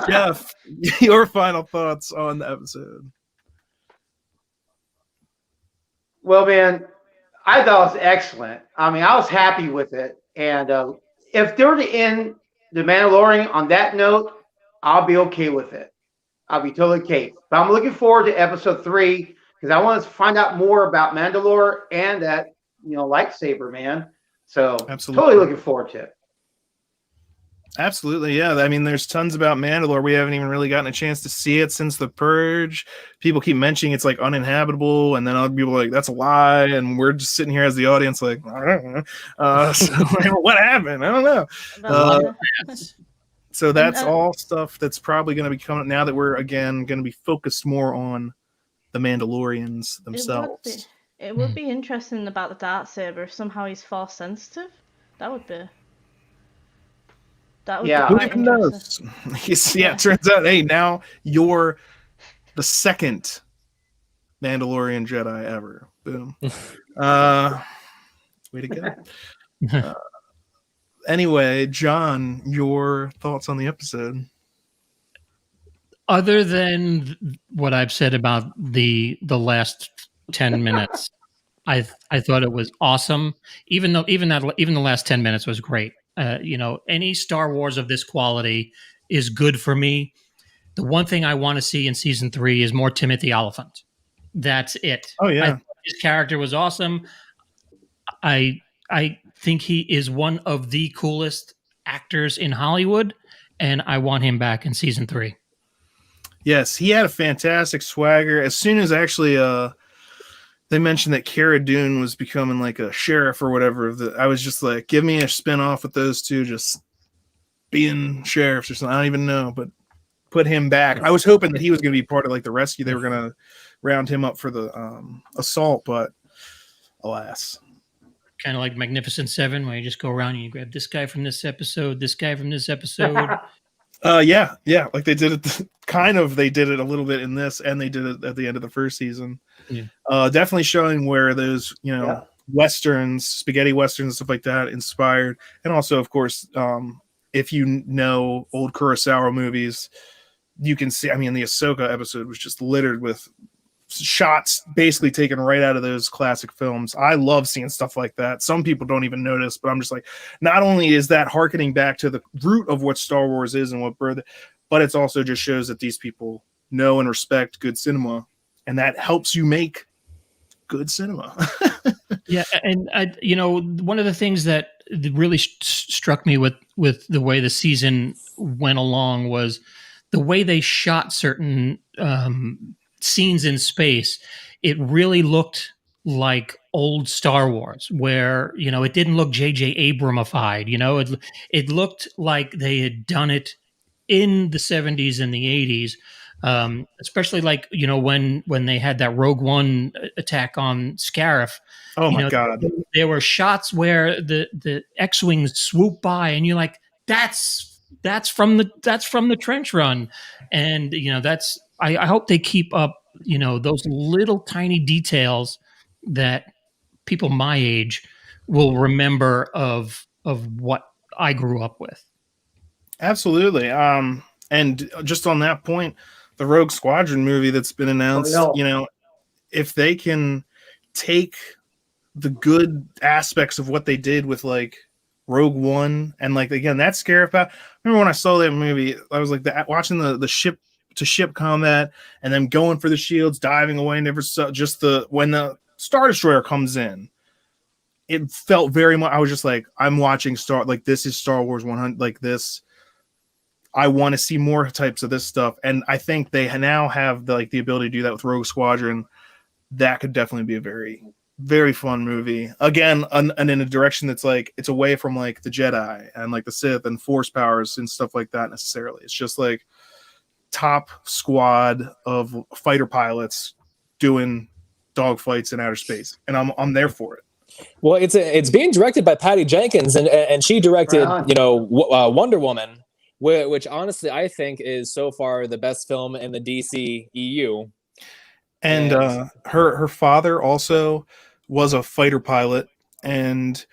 Jeff, your final thoughts on the episode. Well, man, I thought it was excellent. I mean, I was happy with it. And if they were to end The Mandalorian on that note, I'll be okay with it. I'll be totally okay. But I'm looking forward to episode 3 because I want to find out more about Mandalore and that, lightsaber, man. So Absolutely. totally looking forward to it. Absolutely, yeah. I mean, there's tons about Mandalore. We haven't even really gotten a chance to see it since the Purge. People keep mentioning it's like uninhabitable, and then other people are like, that's a lie. And we're just sitting here as the audience, like, I don't know. So, what happened? I don't know. So that's all stuff that's probably going to be coming now that we're again going to be focused more on the Mandalorians themselves. It would be interesting about the dark saber if somehow he's force sensitive. That would be Yeah. quite Who interesting. knows? It turns out, hey, now you're the second Mandalorian Jedi ever. Boom. Way to go. Anyway, John, your thoughts on the episode? Other than what I've said about the last 10 minutes, I thought it was awesome. Even the last 10 minutes was great. Any Star Wars of this quality is good for me. The one thing I want to see in season 3 is more Timothy Oliphant. That's it. Oh yeah, I thought his character was awesome. I think he is one of the coolest actors in Hollywood, and I want him back in season 3. Yes, he had a fantastic swagger. As soon as actually they mentioned that Cara Dune was becoming like a sheriff or whatever, I was just like, give me a spin-off with those two just being sheriffs or something. I don't even know, but put him back. I was hoping that he was going to be part of like the rescue. They were going to round him up for the assault, but alas. Kind of like Magnificent Seven, where you just go around and you grab this guy from this episode, this guy from this episode. Yeah. Like they did it they did it a little bit in this, and they did it at the end of the first season. Yeah. Definitely showing where those, Westerns, spaghetti Westerns and stuff like that inspired. And also, of course, if you know old Kurosawa movies, you can see, I mean, the Ahsoka episode was just littered with shots basically taken right out of those classic films. I love seeing stuff like that. Some people don't even notice, but I'm just like, not only is that hearkening back to the root of what Star Wars is and what birthed it, but it's also just shows that these people know and respect good cinema, and that helps you make good cinema. Yeah, and one of the things that really struck me with the way the season went along was the way they shot certain scenes in space. It really looked like old Star Wars, where it didn't look J.J. Abramified. It looked like they had done it in the 70s and the 80s, especially like when they had that Rogue One attack on Scarif. Oh my God! There were shots where the X-wings swoop by, and you're like, that's from the trench run, and that's. I hope they keep up, those little tiny details that people my age will remember of what I grew up with. Absolutely. And just on that point, the Rogue Squadron movie that's been announced, if they can take the good aspects of what they did with like Rogue One and like, again, that Scarif, I remember when I saw that movie, I was like watching the ship to ship combat and then going for the shields, diving away, never saw when the Star Destroyer comes in, it felt very much, I was just like, I'm watching this is Star Wars 100, like this. I want to see more types of this stuff. And I think they now have the ability to do that with Rogue Squadron. That could definitely be a very, very fun movie. Again, and in a direction that's like, it's away from like the Jedi and like the Sith and Force powers and stuff like that necessarily. It's just like top squad of fighter pilots doing dogfights in outer space. And I'm there for it. Well, it's being directed by Patty Jenkins, and she directed, Wonder Woman, which honestly I think is so far the best film in the DC EU. And her father also was a fighter pilot, and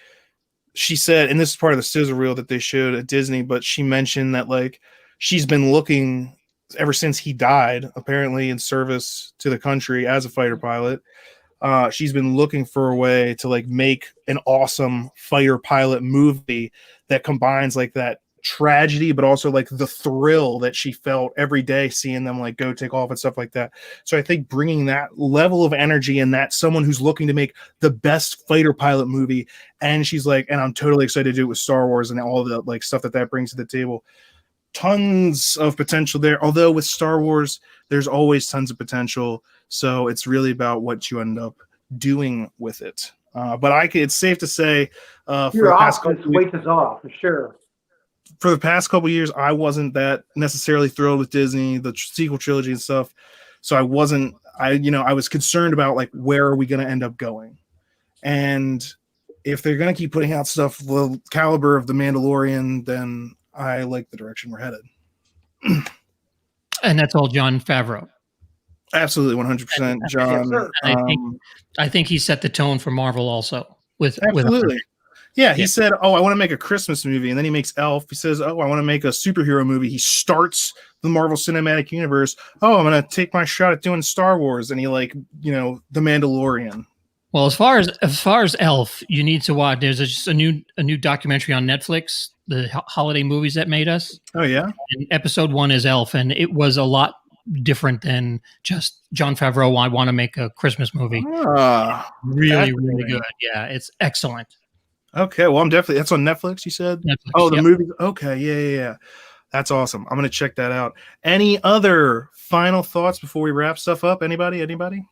she said, and this is part of the sizzle reel that they showed at Disney, but she mentioned that like she's been looking ever since he died, apparently in service to the country as a fighter pilot. She's been looking for a way to like make an awesome fighter pilot movie that combines like that tragedy, but also like the thrill that she felt every day seeing them like go take off and stuff like that. So I think bringing that level of energy and that someone who's looking to make the best fighter pilot movie, and she's like, and I'm totally excited to do it with Star Wars and all the like stuff that brings to the table. Tons of potential there. Although with Star Wars, there's always tons of potential. So it's really about what you end up doing with it. But it's safe to say, you're off. Weight is off for sure. For the past couple of years, I wasn't that necessarily thrilled with Disney, the sequel trilogy and stuff. So I was concerned about like, where are we going to end up going? And if they're going to keep putting out stuff the caliber of The Mandalorian, then I like the direction we're headed. And that's all Jon Favreau. Absolutely, 100%, John. I think he set the tone for Marvel also. Absolutely. He said, I want to make a Christmas movie. And then he makes Elf. He says, I want to make a superhero movie. He starts the Marvel Cinematic Universe. I'm going to take my shot at doing Star Wars. And he The Mandalorian. Well, as far as Elf, you need to watch. There's just a new documentary on Netflix, the holiday movies that made us. Oh, yeah? And episode 1 is Elf. And it was a lot different than just Jon Favreau. I want to make a Christmas movie. Really good. Yeah, it's excellent. Okay, well, that's on Netflix, you said? Netflix, the movie. Okay, yeah. That's awesome. I'm going to check that out. Any other final thoughts before we wrap stuff up? Anybody?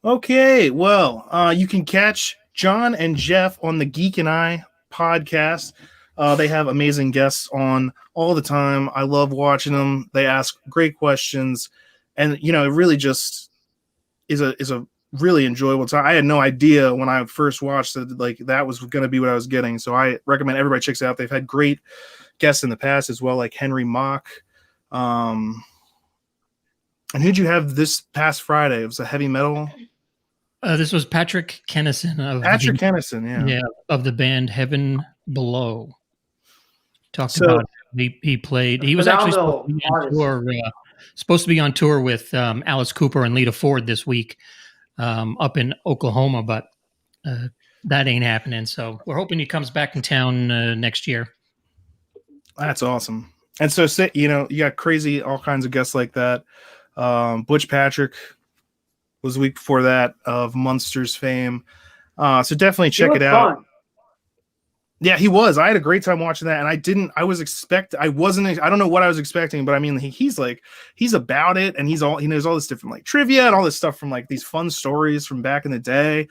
Okay, well, you can catch John and Jeff on the Geek and I podcast. They have amazing guests on all the time. I love watching them. They ask great questions, and it really just is a really enjoyable time. I had no idea when I first watched that that was going to be what I was getting. So I recommend everybody checks it out. They've had great guests in the past as well, like Henry Mock. And who'd you have this past Friday? It was a heavy metal. This was Patrick Kennison. Of the band Heaven Below. About he played. He was actually supposed to be on tour with Alice Cooper and Lita Ford this week. Up in Oklahoma, but that ain't happening. So we're hoping he comes back in town next year. That's awesome. And so, you got crazy, all kinds of guests like that. Butch Patrick was the week before that of Munsters fame. So definitely check it out. Fun. Yeah, he was. I had a great time watching that, and I don't know what I was expecting, but I mean, he's about it, and he knows all this different like trivia and all this stuff from like these fun stories from back in the day.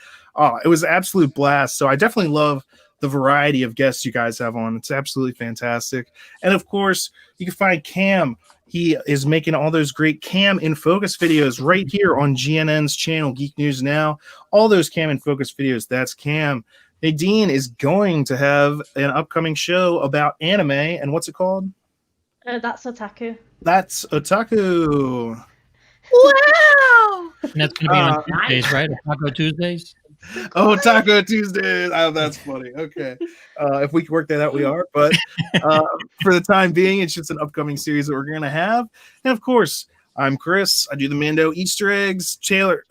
It was an absolute blast. So I definitely love the variety of guests you guys have on. It's absolutely fantastic. And of course, you can find Cam. He is making all those great Cam in Focus videos right here on GNN's channel, Geek News Now. All those Cam in Focus videos, that's Cam. Nadine is going to have an upcoming show about anime, and what's it called? That's Otaku. That's Otaku. Wow! And that's going to be on Tuesdays, right? Taco Tuesdays? Oh, Taco Tuesdays. Oh, that's funny. Okay. If we can work that out, we are. But for the time being, it's just an upcoming series that we're going to have. And of course, I'm Chris. I do the Mando Easter eggs, trailer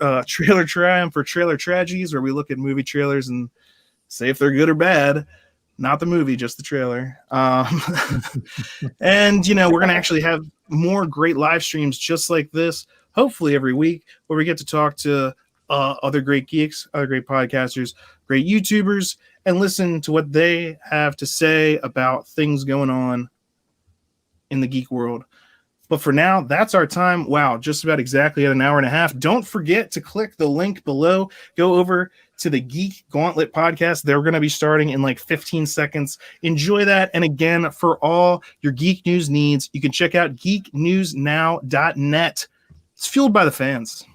triumph for trailer tragedies, where we look at movie trailers and say if they're good or bad. Not the movie, just the trailer. And, we're going to actually have more great live streams just like this, hopefully every week, where we get to talk to other great geeks, other great podcasters, great YouTubers, and listen to what they have to say about things going on in the geek world. But for now, that's our time. Wow, just about exactly at an hour and a half. Don't forget to click the link below. Go over to the Geek Gauntlet Podcast. They're going to be starting in like 15 seconds. Enjoy that. And again, for all your geek news needs, you can check out geeknewsnow.net. It's fueled by the fans.